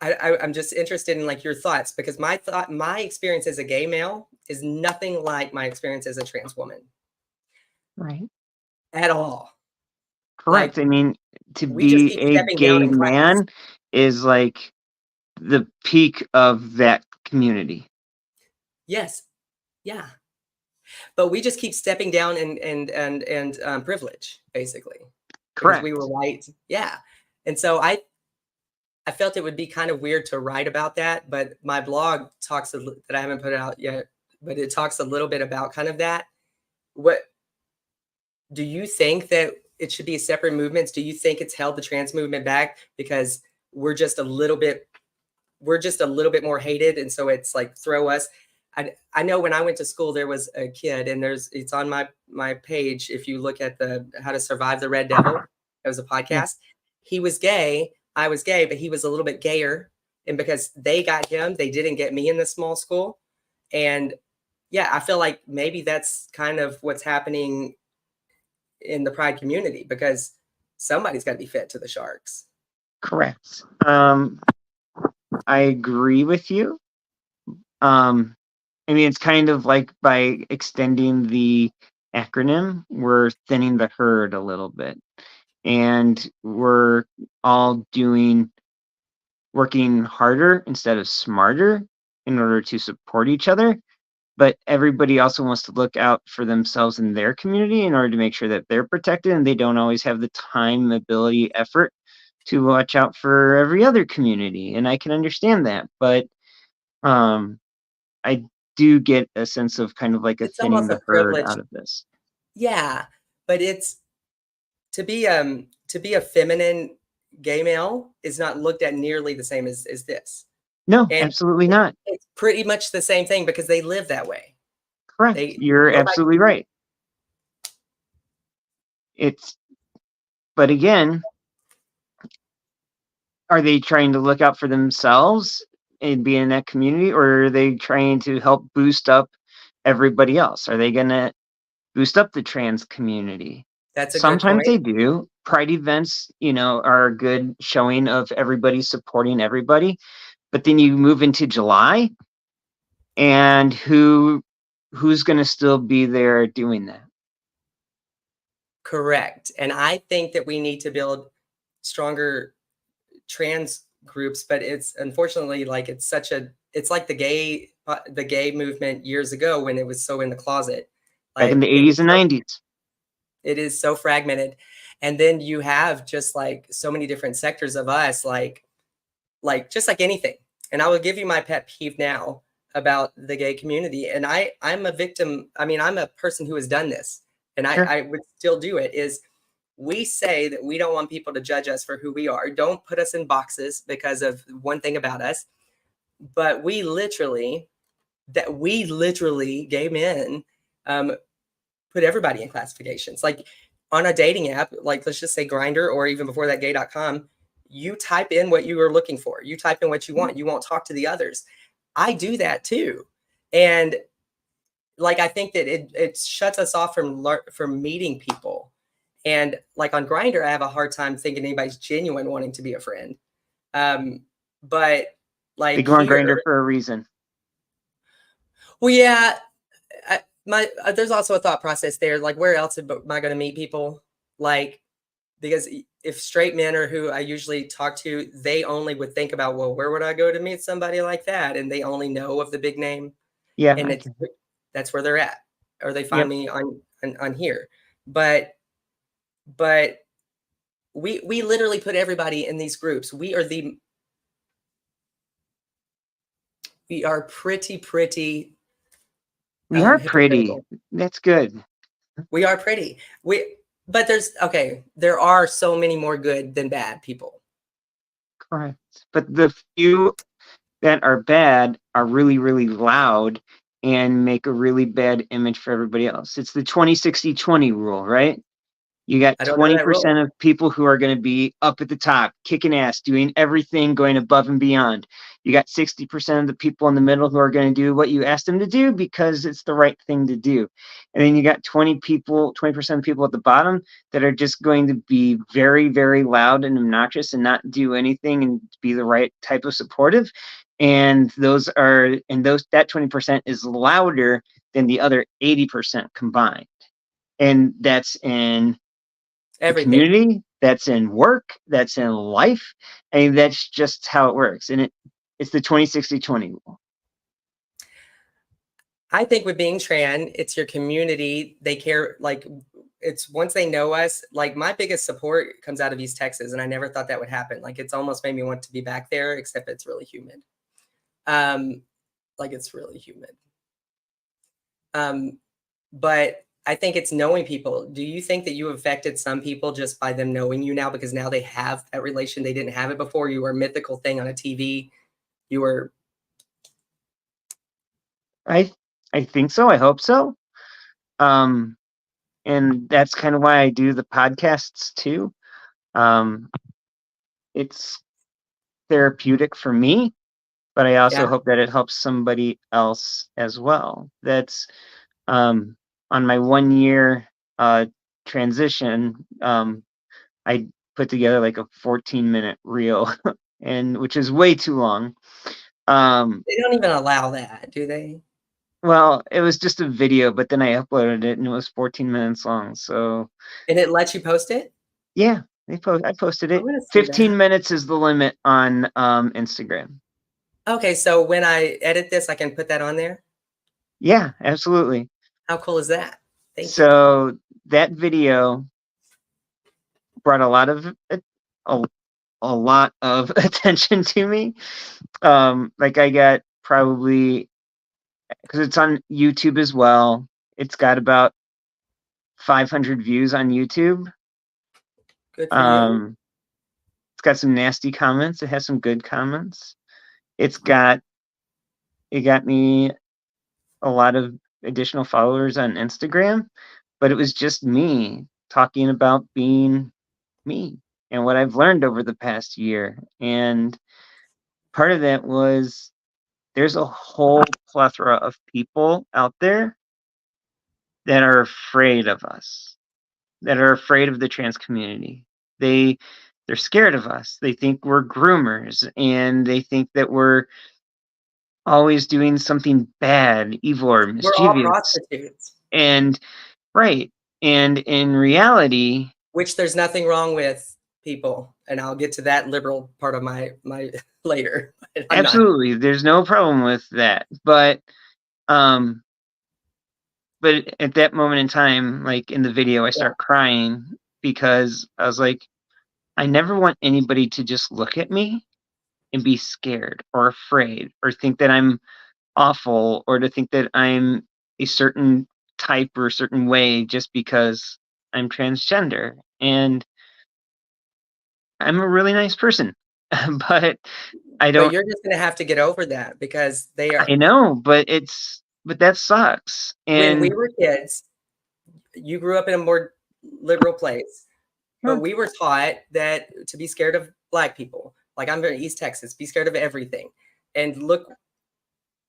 I'm just interested in like your thoughts, because my experience as a gay male is nothing like my experience as a trans woman. Right. At all. Correct. Like, I mean, to we just be keep a stepping down gay in class. man is like the peak of that community. Yes. Yeah. But we just keep stepping down and privilege, basically. Correct. Because we were white. Yeah. And so I felt it would be kind of weird to write about that, but my blog talks that I haven't put it out yet, but it talks a little bit about kind of that. What do you think that it should be a separate movement? Do you think it's held the trans movement back because we're just a little bit more hated, and so it's like throw us? I know when I went to school, there was a kid, and it's on my page. If you look at the How to Survive the Red Devil, it was a podcast. Yeah. He was gay. I was gay, but he was a little bit gayer. And because they got him, they didn't get me in the small school. And yeah, I feel like maybe that's kind of what's happening in the pride community, because somebody's got to be fed to the sharks. Correct. I agree with you. I mean, it's kind of like by extending the acronym, we're thinning the herd a little bit. And we're all working harder instead of smarter in order to support each other. But everybody also wants to look out for themselves and their community in order to make sure that they're protected, and they don't always have the time, ability, effort to watch out for every other community. And I can understand that. But I do get a sense of kind of like a thinning the herd out of this. Yeah, but it's to be a feminine gay male is not looked at nearly the same as this. No, and absolutely not. It's pretty much the same thing because they live that way. Correct. You're absolutely right. But again, are they trying to look out for themselves and be in that community, or are they trying to help boost up everybody else? Are they going to boost up the trans community? Sometimes they do. Pride events, are a good showing of everybody supporting everybody. But then you move into July, and who's going to still be there doing that? Correct. And I think that we need to build stronger trans groups, but it's unfortunately like it's like the gay movement years ago when it was so in the closet. Back in the 80s and 90s. It is so fragmented. And then you have just like so many different sectors of us, like like just like anything. And I will give you my pet peeve now about the gay community. And I'm a victim. I mean, I'm a person who has done this, and Sure. I would still do it. Is we say that we don't want people to judge us for who we are. Don't put us in boxes because of one thing about us. But we literally, gay men, put everybody in classifications. Like on a dating app, like let's just say Grindr, or even before that, gay.com, you type in what you are looking for. You type in what you want. You won't talk to the others. I do that too. And like, I think that it shuts us off from meeting people. And like on Grindr, I have a hard time thinking anybody's genuine wanting to be a friend. But like They go on here, Grindr for a reason. well, yeah, there's also a thought process there. Like, where else am I going to meet people? Like, because if straight men are who I usually talk to, they only would think about, well, where would I go to meet somebody like that? And they only know of the big name, Yeah. and that's where they're at, or they find Yep. me on here. But we literally put everybody in these groups. We are pretty We are pretty. hypocritical. That's good. We are pretty. But there are so many more good than bad people. Correct. But the few that are bad are really, really loud and make a really bad image for everybody else. It's the 20-60-20 rule, right? You got I don't know that 20% rule. of people who are going to be up at the top, kicking ass, doing everything, going above and beyond. You got 60% of the people in the middle who are going to do what you asked them to do because it's the right thing to do. And then you got 20% of people at the bottom that are just going to be very, very loud and obnoxious and not do anything and be the right type of supportive. And that 20% is louder than the other 80% combined. And that's in Everything. community, that's in work, that's in life. I mean, that's just how it works. And it's the 20-60-20 rule. I think with being trans, it's your community. They care, like, it's once they know us, like my biggest support comes out of East Texas. And I never thought that would happen. Like, it's almost made me want to be back there, except it's really humid. Like, it's really humid. But I think it's knowing people. Do you think that you affected some people just by them knowing you now, because now they have that relation? They didn't have it before. You were a mythical thing on a TV. You were. I think so. I hope so. And that's kind of why I do the podcasts too. It's therapeutic for me, but I also hope that it helps somebody else as well. That's on my 1 year transition. I put together like a 14-minute reel, and which is way too long. They don't even allow that, do they? Well, it was just a video, but then I uploaded it and it was 14 minutes long. So. And it lets you post it? Yeah, I posted it. 15 minutes is the limit on Instagram. Okay, so when I edit this, I can put that on there? Yeah, absolutely. How cool is that? Thank you. So that video brought a lot of attention to me. Like I got probably, because it's on YouTube as well, it's got about 500 views on YouTube. Good for you. It's got some nasty comments. It has some good comments. It got me a lot of additional followers on Instagram, but it was just me talking about being me and what I've learned over the past year. And part of that was there's a whole plethora of people out there that are afraid of us, that are afraid of the trans community. They're scared of us. They think we're groomers, and they think that we're always doing something bad, evil, or mischievous. We're all prostitutes. And right. And in reality, which there's nothing wrong with, people, and I'll get to that liberal part of my later. Absolutely, there's no problem with that. But at that moment in time, like in the video, I start crying because I was like, I never want anybody to just look at me and be scared or afraid or think that I'm awful or to think that I'm a certain type or a certain way just because I'm transgender. And I'm a really nice person, but I But don't, you're just gonna have to get over that because they are. I know, but that sucks. When we And were kids, you grew up in a more liberal place, but yeah, we were taught that to be scared of Black people. Like I'm from East Texas, be scared of everything. And look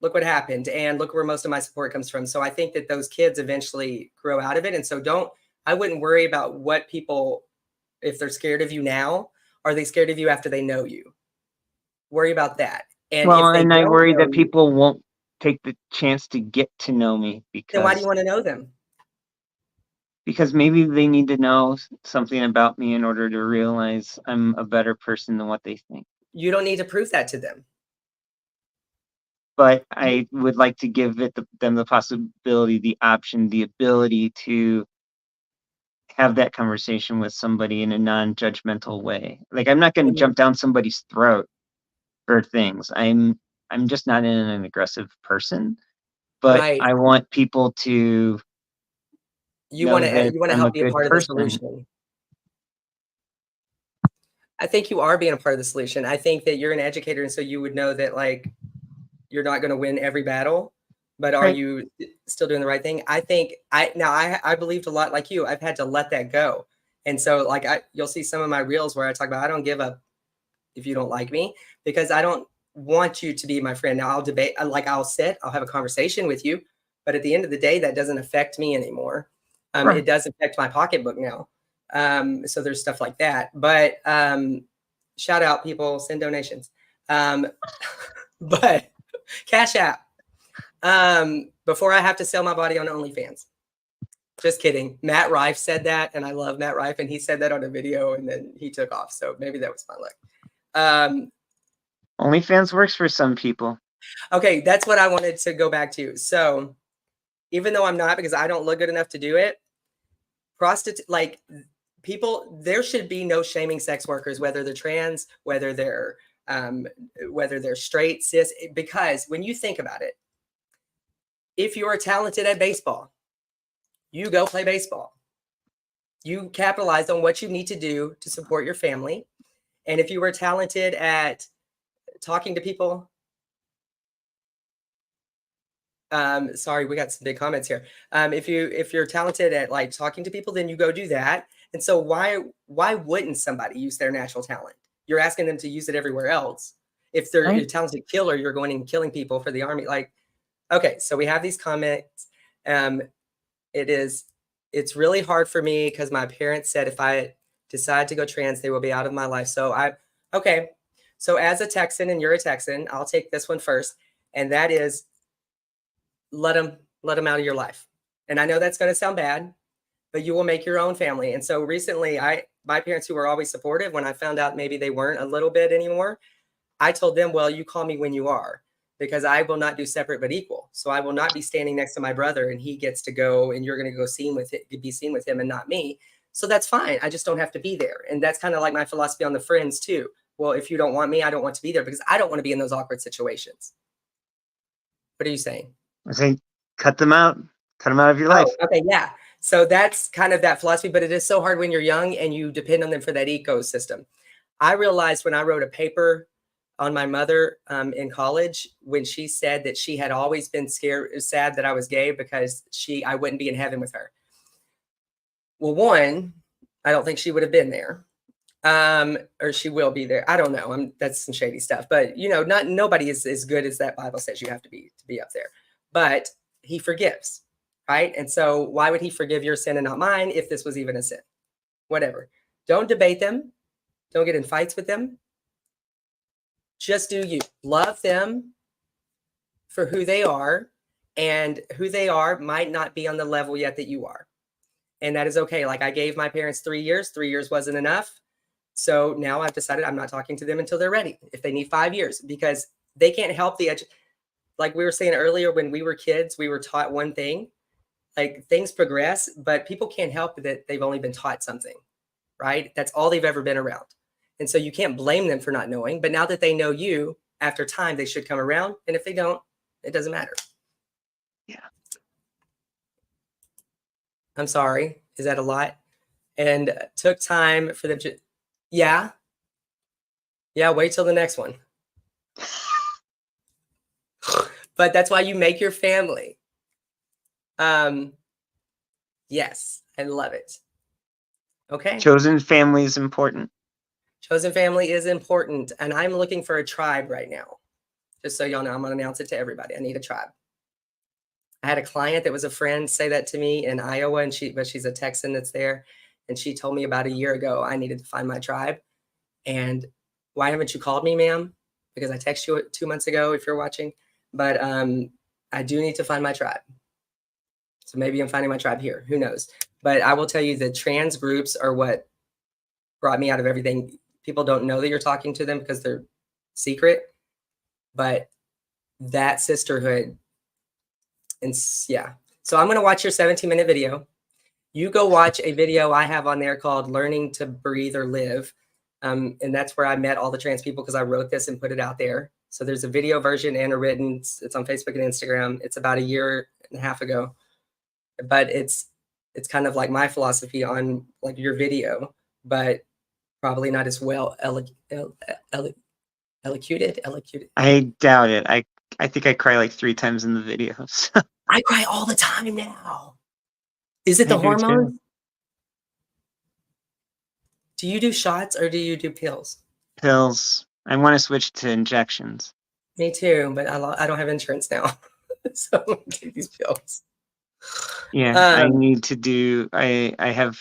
what happened, and look where most of my support comes from. So I think that those kids eventually grow out of it. And so I wouldn't worry about what people, if they're scared of you now, are they scared of you after they know you? Worry about that. And well, if they and I don't worry know that you, people won't take the chance to get to know me then why do you because want to know them? maybe they need to know something about me in order to realize I'm a better person than what they think. You don't need to prove that to them. But I would like to give them the possibility, the option, the ability to have that conversation with somebody in a non-judgmental way. Like I'm not going to jump down somebody's throat for things. I'm just not an aggressive person, but Right. I want people to know that You want to I'm a help be a good part of the person. solution. I think you are being a part of the solution. I think that you're an educator, and so you would know that like you're not going to win every battle, but are Right. you still doing the right thing? I think I believed a lot like you. I've had to let that go. And so like you'll see some of my reels where I talk about I don't give up if you don't like me because I don't want you to be my friend. Now I'll debate, I'll have a conversation with you, but at the end of the day, that doesn't affect me anymore. Sure. It does affect my pocketbook now. So there's stuff like that. But shout out people, send donations. But Cash App. Before I have to sell my body on OnlyFans. Just kidding. Matt Rife said that, and I love Matt Rife, and he said that on a video, and then he took off. So maybe that was my luck. OnlyFans works for some people. Okay, that's what I wanted to go back to. So even though I'm not, because I don't look good enough to do it, like people, there should be no shaming sex workers, whether they're trans, whether they're straight, cis, because when you think about it, if you are talented at baseball, you go play baseball. You capitalize on what you need to do to support your family. And if you were talented at talking to people, sorry, we got some big comments here. If you're talented at like talking to people, then you go do that. And so why wouldn't somebody use their natural talent? You're asking them to use it everywhere else. If they're a Right? talented killer, you're going and killing people for the army. Like, okay, so we have these comments. It's really hard for me because my parents said if I decide to go trans, they will be out of my life. Okay. So as a Texan, and you're a Texan, I'll take this one first, and that is let them out of your life. And I know that's going to sound bad, but you will make your own family. And so recently, my parents, who were always supportive, when I found out maybe they weren't a little bit anymore, I told them, well, you call me when you are, because I will not do separate but equal. So I will not be standing next to my brother and he gets to go and you're going to go be seen with him and not me. So that's fine. I just don't have to be there. And that's kind of like my philosophy on the Friends too. Well, if you don't want me, I don't want to be there because I don't want to be in those awkward situations. What are you saying? I say cut them out of your life. Oh, okay. Yeah. So that's kind of that philosophy, but it is so hard when you're young and you depend on them for that ecosystem. I realized when I wrote a paper on my mother in college, when she said that she had always been sad that I was gay because I wouldn't be in heaven with her. Well, one, I don't think she would have been there. Or she will be there. I don't know. That's some shady stuff, but nobody is as good as that Bible says you have to be up there. But he forgives, right? And so why would he forgive your sin and not mine if this was even a sin? Whatever. Don't debate them. Don't get in fights with them. Just do you. Love them for who they are, and who they are might not be on the level yet that you are. And that is okay. Like I gave my parents 3 years. 3 years wasn't enough. So now I've decided I'm not talking to them until they're ready. If they need 5 years, because they can't help like we were saying earlier, when we were kids, we were taught one thing, like things progress, but people can't help that they've only been taught something, right? That's all they've ever been around. And so you can't blame them for not knowing. But now that they know you, after time, they should come around. And if they don't, it doesn't matter. Yeah. I'm sorry. Is that a lot? And took time for them to, yeah. Yeah, wait till the next one. But that's why you make your family. Yes, I love it. Okay. Chosen family is important. Chosen family is important. And I'm looking for a tribe right now. Just so y'all know, I'm going to announce it to everybody. I need a tribe. I had a client that was a friend say that to me in Iowa, and she's a Texan that's there. And she told me about a year ago, I needed to find my tribe. And why haven't you called me, ma'am? Because I texted you 2 months ago, if you're watching. But I do need to find my tribe. So maybe I'm finding my tribe here. Who knows? But I will tell you the trans groups are what brought me out of everything. People don't know that you're talking to them because they're secret. But that sisterhood, and yeah. So I'm going to watch your 17-minute video. You go watch a video I have on there called Learning to Breathe or Live. And that's where I met all the trans people because I wrote this and put it out there. So there's a video version and a written. It's on Facebook and Instagram. It's about a year and a half ago. But it's kind of like my philosophy on like your video, but probably not as well elocuted. I doubt it. I think I cry like 3 times in the videos. I cry all the time now. Is it the I do too. hormones? Do you do shots or do you do pills? Pills. I want to switch to injections. Me too, but I don't have insurance now. So I'm gonna take these pills. Yeah, I need to do. I have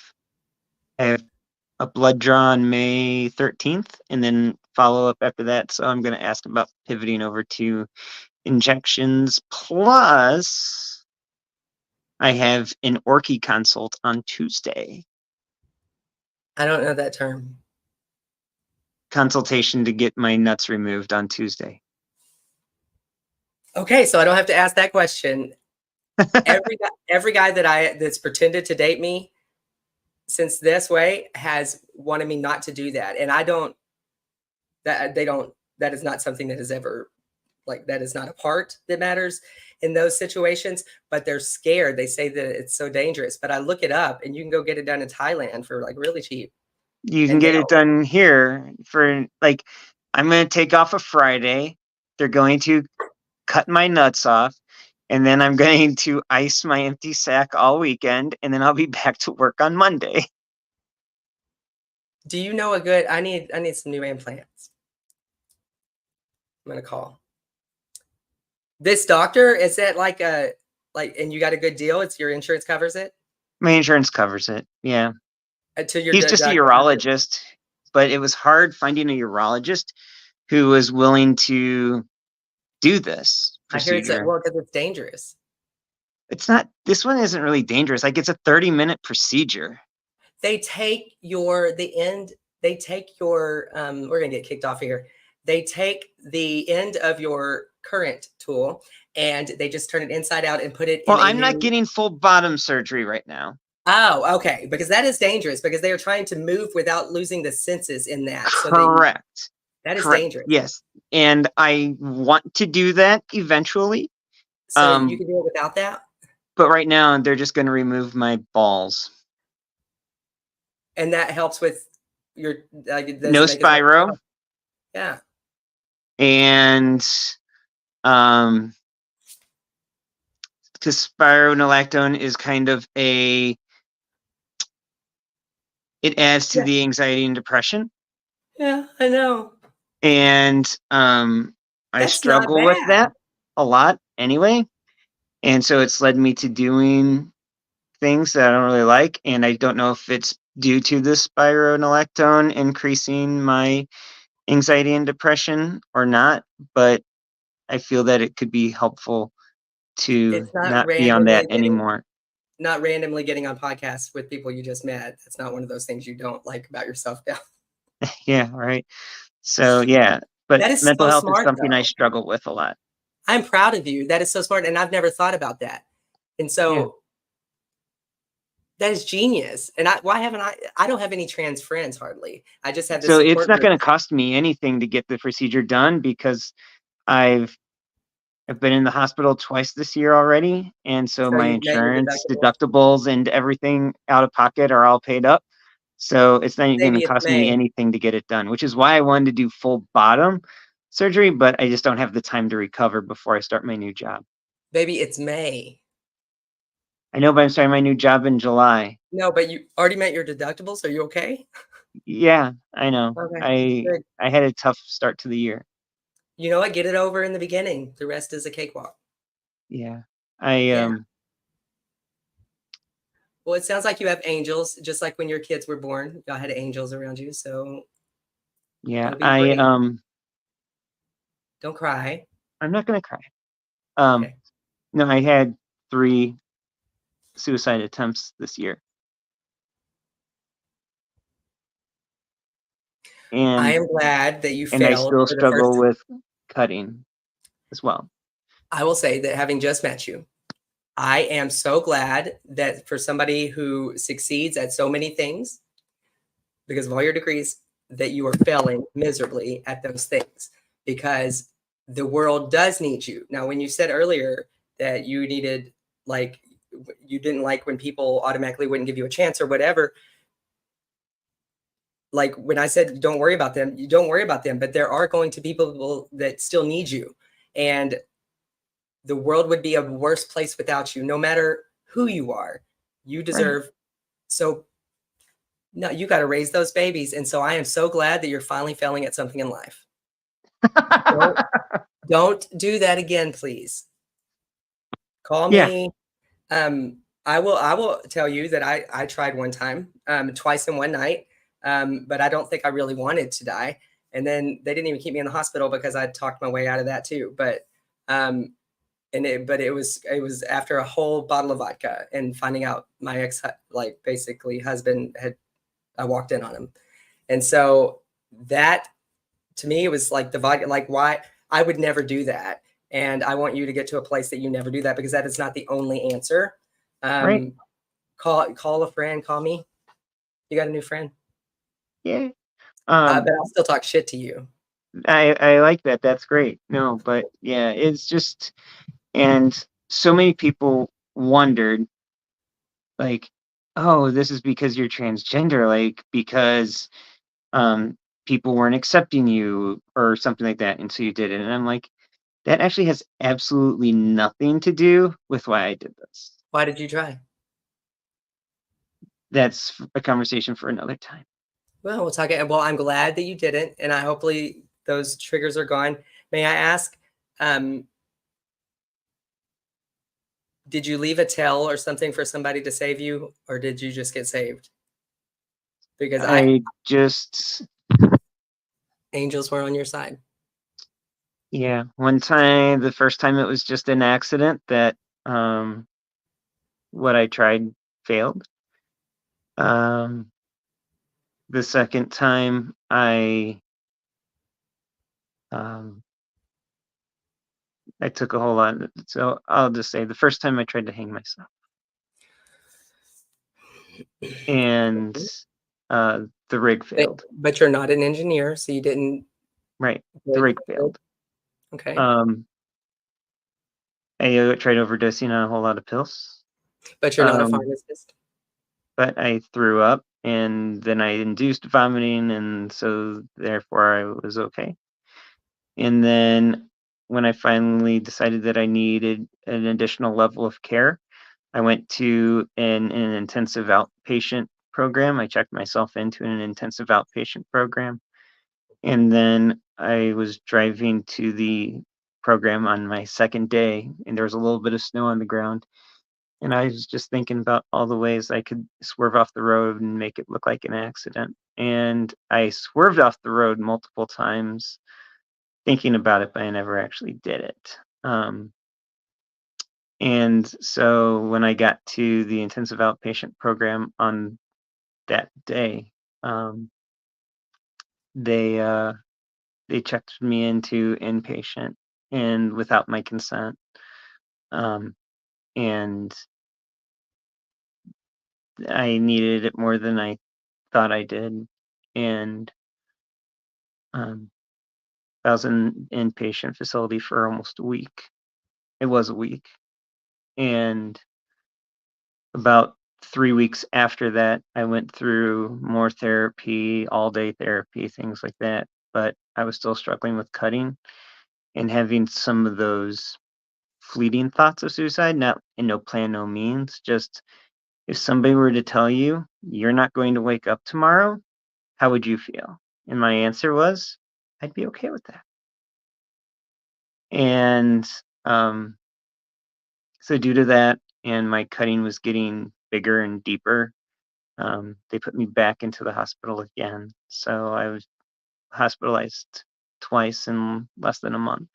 a blood draw on May 13th, and then follow up after that. So I'm going to ask about pivoting over to injections. Plus, I have an Orky consult on Tuesday. I don't know that term. Consultation to get my nuts removed on Tuesday. Okay, so I don't have to ask that question. Every guy that's pretended to date me since this way has wanted me not to do that, and I don't. That is not something that is ever like that is not a part that matters in those situations. But they're scared. They say that it's so dangerous. But I look it up, and you can go get it done in Thailand for like really cheap. You can get it done here for like. I'm going to take off a Friday. They're going to cut my nuts off, and then I'm going to ice my empty sack all weekend, and then I'll be back to work on Monday. Do you know a good? I need some new implants. I'm gonna call this doctor. Is that like and you got a good deal? It's your insurance covers it. My insurance covers it. Yeah. He's just a urologist, but it was hard finding a urologist who was willing to do this procedure. I hear because it's dangerous. It's not. This one isn't really dangerous. Like it's a 30-minute procedure. They take your we're gonna get kicked off here. They take the end of your current tool and they just turn it inside out and put it in. Well, I'm not getting full bottom surgery right now. Oh, okay. Because that is dangerous because they are trying to move without losing the senses in that. So correct. That is dangerous. Yes. And I want to do that eventually. So you can do it without that? But right now they're just going to remove my balls. And that helps with your no spiro. Yeah. And because spironolactone is kind of it adds to the anxiety and depression. Yeah, I know. And I struggle with that a lot anyway. And so it's led me to doing things that I don't really like. And I don't know if it's due to the spironolactone increasing my anxiety and depression or not, but I feel that it could be helpful to not be on that anymore. Not randomly getting on podcasts with people you just met. That's not one of those things you don't like about yourself now. Yeah, right. So yeah, but mental health is something I struggle with a lot. I'm proud of you. That is so smart. And I've never thought about that. And so That is genius. And why haven't I don't have any trans friends hardly. I just have this So it's support not group. going to cost me anything to get the procedure done because I've I've been in the hospital twice this year already, and so So my you've met your insurance deductible. deductibles and everything out of pocket are all paid up. So it's not even going Maybe to it's cost me May. anything to get it done, which is why I wanted to do full bottom surgery, but I just don't have the time to recover before I start my new job. Maybe it's May. I know, but I'm starting my new job in July. No, but you already met your deductibles. Are you okay? Yeah, I know. Okay, I good. I had a tough start to the year. You know what? Get it over in the beginning. The rest is a cakewalk. Yeah. I Yeah. Well, it sounds like you have angels, just like when your kids were born. Y'all had angels around you, so yeah, it'll be great. um Don't cry. I'm not gonna cry. Um Okay. no, I had 3 suicide attempts this year. I And am glad that you I failed still for the first struggle time. with cutting as well. I will say that having just met you, I am so glad that for somebody who succeeds at so many things, because of all your degrees, that you are failing miserably at those things because the world does need you. Now, when you said earlier that you needed, like, you didn't like when people automatically wouldn't give you a chance or whatever, like when I said don't worry about them, you don't worry about them, but there are going to be people that still need you. And the world would be a worse place without you, no matter who you are. You Right. deserve so no, you got to raise those babies. And so I am so glad that you're finally failing at something in life. Don't don't do that again, please. Call Yeah. me. I will tell you that I tried one time, twice in one night, but I don't think I really wanted to die. And then they didn't even keep me in the hospital because I talked my way out of that too. Um, but it was after a whole bottle of vodka and finding out my ex like basically husband had I walked in on him, and so that to me it was like the vodka. Like why I would never do that, and I want you to get to a place that you never do that because that is not the only answer. Right. Um, call a friend, call me. You got a new friend, Yeah. but I'll still talk shit to you. I like that. That's great. No, but yeah, it's just and so many people wondered like, "Oh, this is because you're transgender, like because um people weren't accepting you or something like that and so you did it." And I'm like, "That actually has absolutely nothing to do with why I did this." Why did you try? That's a conversation for another time. Well, we'll talk. Well, I'm glad that you didn't, and I hopefully those triggers are gone. May I ask, um, did you leave a tell or something for somebody to save you, or did you just get saved? Because I just angels were on your side. yeah, one time, the first time it was just an accident that um what I tried failed. Um the second time um I took a whole lot. So I'll just say the first time I tried to hang myself and the rig failed. But you're not an engineer, so you didn't. Right. The Good, rig good. failed. Okay, Um I tried overdosing on a whole lot of pills. but you're not a Um pharmacist. but I threw up and then I induced vomiting and so therefore I was okay. And then when I finally decided that I needed an additional level of care, I went to an intensive outpatient program. I checked myself into an intensive outpatient program. And then I was driving to the program on my second day, and there was a little bit of snow on the ground. And I was just thinking about all the ways I could swerve off the road and make it look like an accident. And I swerved off the road multiple times thinking about it, but I never actually did it. And so when I got to the intensive outpatient program on that day, um, they they checked me into inpatient and without my consent. Um, and I needed it more than I thought I did, and I was in inpatient facility for almost a week. It was a week, and about 3 weeks after that, I went through more therapy, all-day therapy, things like that, but I was still struggling with cutting and having some of those fleeting thoughts of suicide, not in no plan, no means, just if somebody were to tell you, "You're not going to wake up tomorrow," how would you feel? And my answer was, I'd be okay with that. And, so due to that, and my cutting was getting bigger and deeper, they put me back into the hospital again. So I was hospitalized twice in less than a month,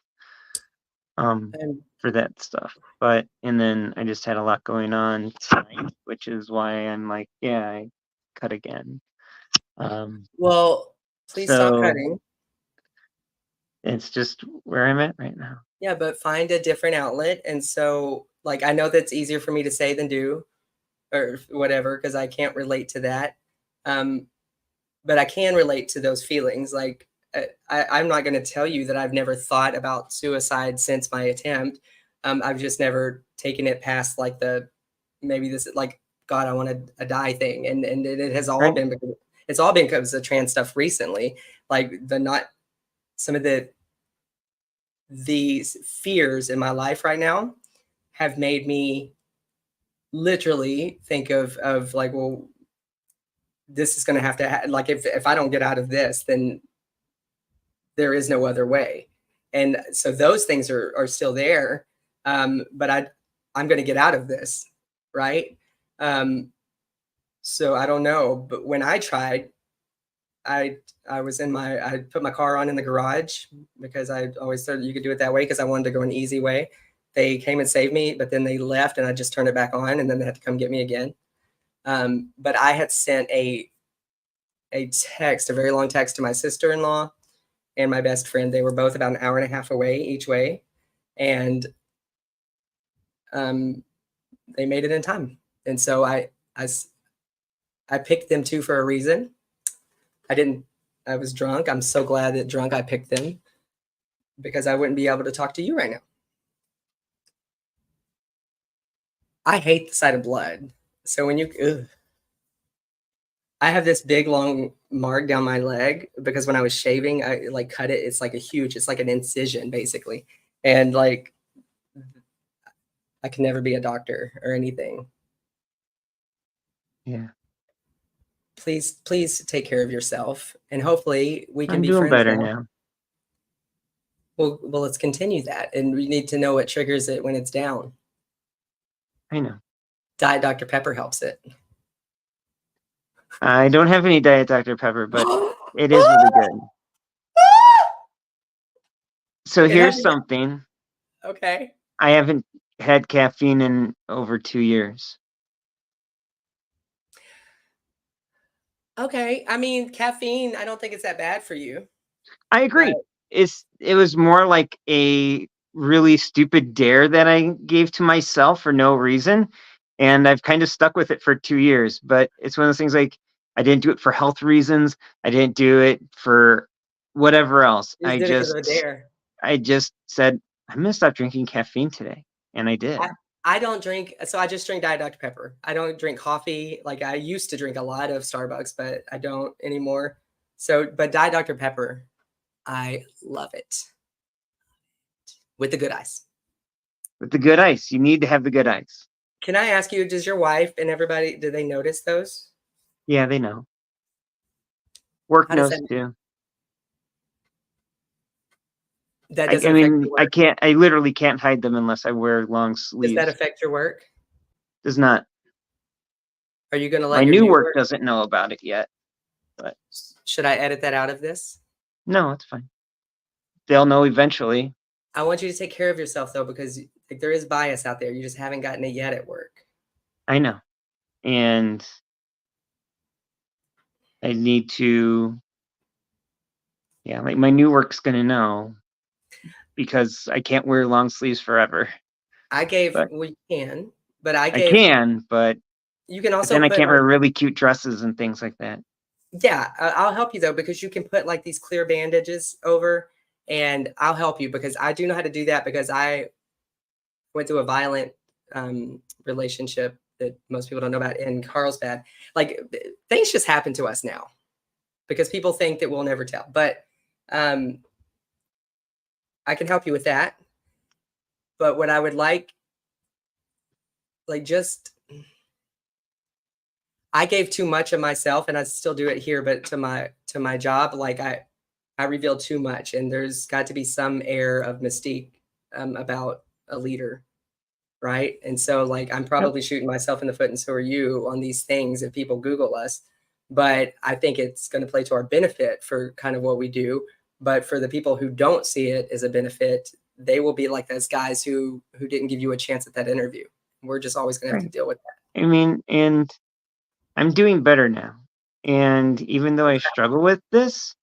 And for that stuff. And then I just had a lot going on tonight, which is why I'm like, yeah, I cut again. well, please stop So cutting. it's just where I'm at right now. Yeah, but find a different outlet. And so, like, I know that's easier for me to say than do, or whatever, because I can't relate to that. Um, but I can relate to those feelings. Like, I'm not going to tell you that I've never thought about suicide since my attempt. I've just never taken it past like maybe this like God, I want to die thing, and it has all Right. been because it's all been because of trans stuff recently. Like the not some of these fears in my life right now have made me literally think of like, well, this is going to have to like if I don't get out of this, then there is no other way. And so those things are still there. But I'm going to get out of this. Right. So I don't know. But when I tried, I was I put my car on in the garage because I always thought you could do it that way because I wanted to go an easy way. They came and saved me, but then they left and I just turned it back on and then they had to come get me again. But I had sent a text, a very long text to my sister-in-law and my best friend. They were both about an hour and a half away each way. And they made it in time. And so I picked them too for a reason. I was drunk. I'm so glad that drunk I picked them because I wouldn't be able to talk to you right now. I hate the sight of blood. So when I have this big long mark down my leg because when I was shaving, I like cut it. It's like it's like an incision basically. And like, I can never be a doctor or anything. Yeah. Please take care of yourself and hopefully we can I'm be doing friends better now. now. Well, let's continue that. And we need to know what triggers it when it's down. I know. Diet Dr. Pepper helps it. I don't have any Diet Dr. Pepper, but it is really good. So here's something. Okay. I haven't had caffeine in over 2 years. Okay. I mean, caffeine, I don't think it's that bad for you. I agree. It was more like a really stupid dare that I gave to myself for no reason, and I've kind of stuck with it for 2 years, but it's one of those things like, I didn't do it for health reasons, I didn't do it for whatever else. You just did it because of a dare. I just said, "I'm gonna stop drinking caffeine today," and I did. I don't drink, so I just drink Diet Dr. Pepper. I don't drink coffee. Like I used to drink a lot of Starbucks, but I don't anymore. So, but Diet Dr. Pepper, I love it. With the good ice. With the good ice, you need to have the good ice. Can I ask you, does your wife and everybody, do they notice those? Yeah, they know. Work How does knows too. That I doesn't affect mean, your work? I literally can't hide them unless I wear long Does sleeves. that affect your work? Does not. Are you going to My let your new work doesn't know about it yet, but should I edit that out of this? no, it's fine. They'll know eventually. I want you to take care of yourself though, because like, there is bias out there. You just haven't gotten it yet at work. I know. And I need to, yeah, like my new work's gonna know because I can't wear long sleeves forever. I gave, But well, you can, but I I gave, can, but You can But also then I put can't like, wear really cute dresses and things like that. yeah, I'll help you though, because you can put like these clear bandages over, and I'll help you because I do know how to do that because I went through a violent relationship that most people don't know about in Carlsbad. Like things just happen to us now because people think that we'll never tell. But um, I can help you with that. But what I would like just I gave too much of myself, and I still do it here, but to my job, like I reveal too much, and there's got to be some air of mystique about a leader, right? And so, like, I'm Yep. probably shooting myself in the foot, and so are you on these things if people Google us. But I think it's going to play to our benefit for kind of what we do. But for the people who don't see it as a benefit, they will be like those guys who didn't give you a chance at that interview. We're just always going to have to Right. deal with that. I mean, and I'm doing better now. And even though I struggle with this,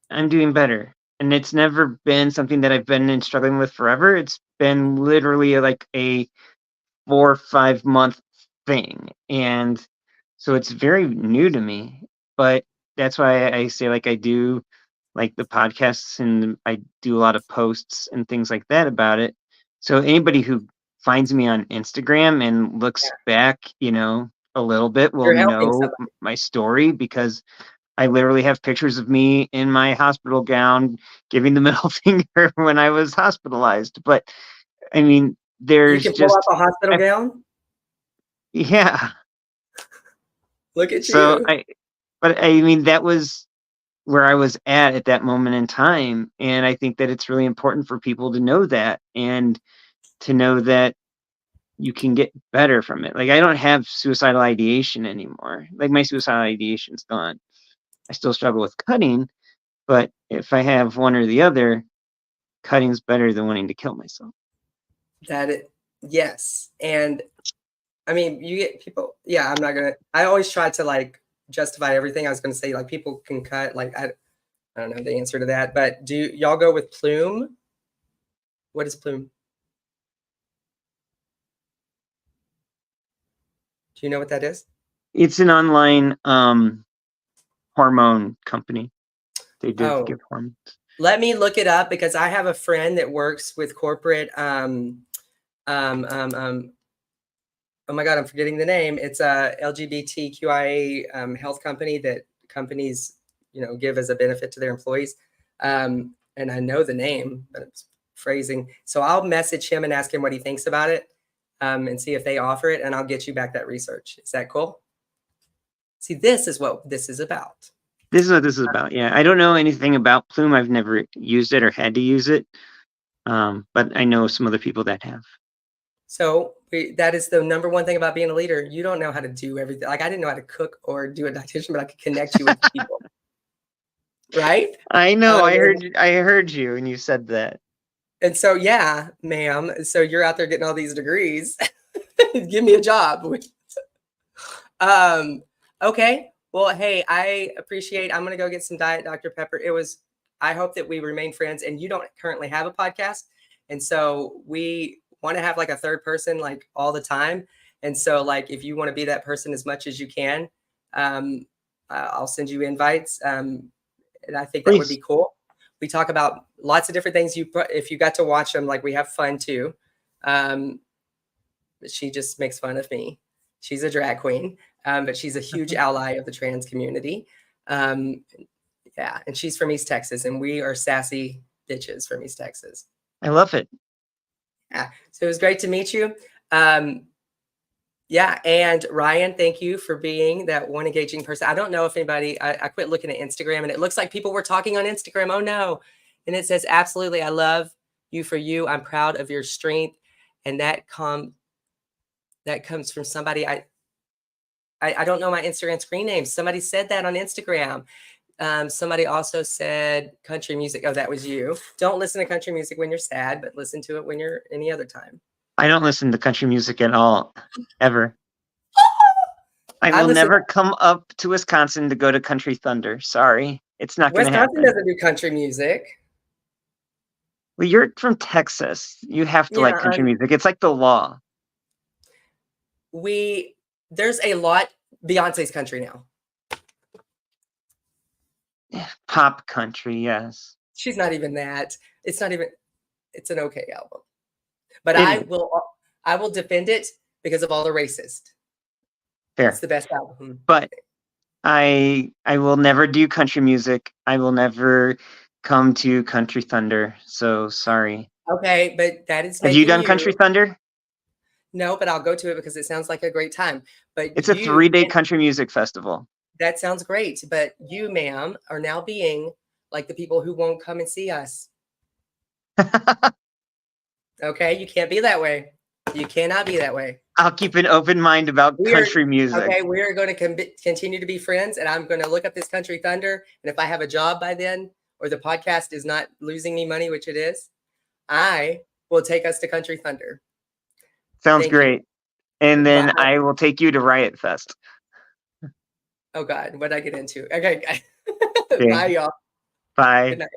I'm doing better. And it's never been something that I've been struggling with forever. It's been literally like a 4 or 5 month thing. And so it's very new to me. But that's why I say like I do like the podcasts and I do a lot of posts and things like that about it. So anybody who finds me on Instagram and looks Yeah, back, a little bit will you're helping know somebody. my story because I literally have pictures of me in my hospital gown giving the middle finger when I was hospitalized. But I mean, You there's can pull up just, a hospital I, gown. yeah. Look at So you. but I mean, that was where I was at that moment in time. And I think that it's really important for people to know that and to know that you can get better from it. Like, I don't have suicidal ideation anymore. Like, my suicidal ideation's gone. I still struggle with cutting, but if I have one or the other, cutting's better than wanting to kill myself. That it, yes. And I mean, you get people, yeah, I always try to like justify everything. I was gonna say like people can cut, like I don't know the answer to that, but do y'all go with Plume? What is Plume? Do you know what that is? It's an online hormone company. They do Oh, give hormones. let me look it up because I have a friend that works with corporate um, um, um, oh my God, I'm forgetting the name. It's a LGBTQIA health company that companies, give as a benefit to their employees. And I know the name, but it's phrasing. So I'll message him and ask him what he thinks about it, and see if they offer it, and I'll get you back that research. Is that cool? See, this is what this is about. This is what this is about. Yeah, I don't know anything about Plume. I've never used it or had to use it, but I know some other people that have. So that is the number one thing about being a leader. You don't know how to do everything. Like I didn't know how to cook or do a dietitian, but I could connect you with people, right? I know. Um, I heard you, and you said that. and so, yeah, ma'am. So you're out there getting all these degrees. Give me a job. Um, okay. Well, hey, I appreciate. I'm gonna go get some Diet Dr. Pepper. I hope that we remain friends. And you don't currently have a podcast, and so we want to have like a third person like all the time. And so, like, if you want to be that person as much as you can, um, I'll send you invites. And I think that would be Please. cool. We talk about lots of different things. If you got to watch them, like we have fun too. Um, she just makes fun of me. She's a drag queen, but she's a huge ally of the trans community. Um, yeah, and she's from East Texas, and we are sassy bitches from East Texas. I love it. Yeah, so it was great to meet you. Yeah, and Ryan, thank you for being that one engaging person. I don't know if anybody, I quit looking at Instagram and it looks like people were talking on Instagram. Oh no. And it says, absolutely, I love you for you. I'm proud of your strength. And that comes from somebody, I don't know my Instagram screen name. Somebody said that on Instagram. Somebody also said country music. Oh, that was you. Don't listen to country music when you're sad, but listen to it when you're any other time. I don't listen to country music at all, ever. I I will listen. never come up to Wisconsin to go to Country Thunder. Sorry, it's not going to Wisconsin happen. doesn't do country music. Well, you're from Texas. You have to like Yeah, country music. It's like the law. there's a lot. Beyonce's country now. Pop country, yes. She's not even that. It's not even. It's an okay album, but It I is. will defend it because of all the racist. Fair. It's the best album. But I will never do country music. I will never come to Country Thunder. So sorry. Okay, but that is Have you making done Country Thunder? No, but I'll go to it because it sounds like a great time. But It's a 3-day country music festival. That sounds great. But you, ma'am, are now being like the people who won't come and see us. Okay, you can't be that way. You cannot be that way. I'll keep an open mind about country music. Okay, we are going to continue to be friends, and I'm going to look up this Country Thunder. And if I have a job by then, or the podcast is not losing me money, which it is, I will take us to Country Thunder. Sounds great. And then Bye. I will take you to Riot Fest. Oh God, what did I get into? Okay. Okay. Bye, y'all. Bye. Good night.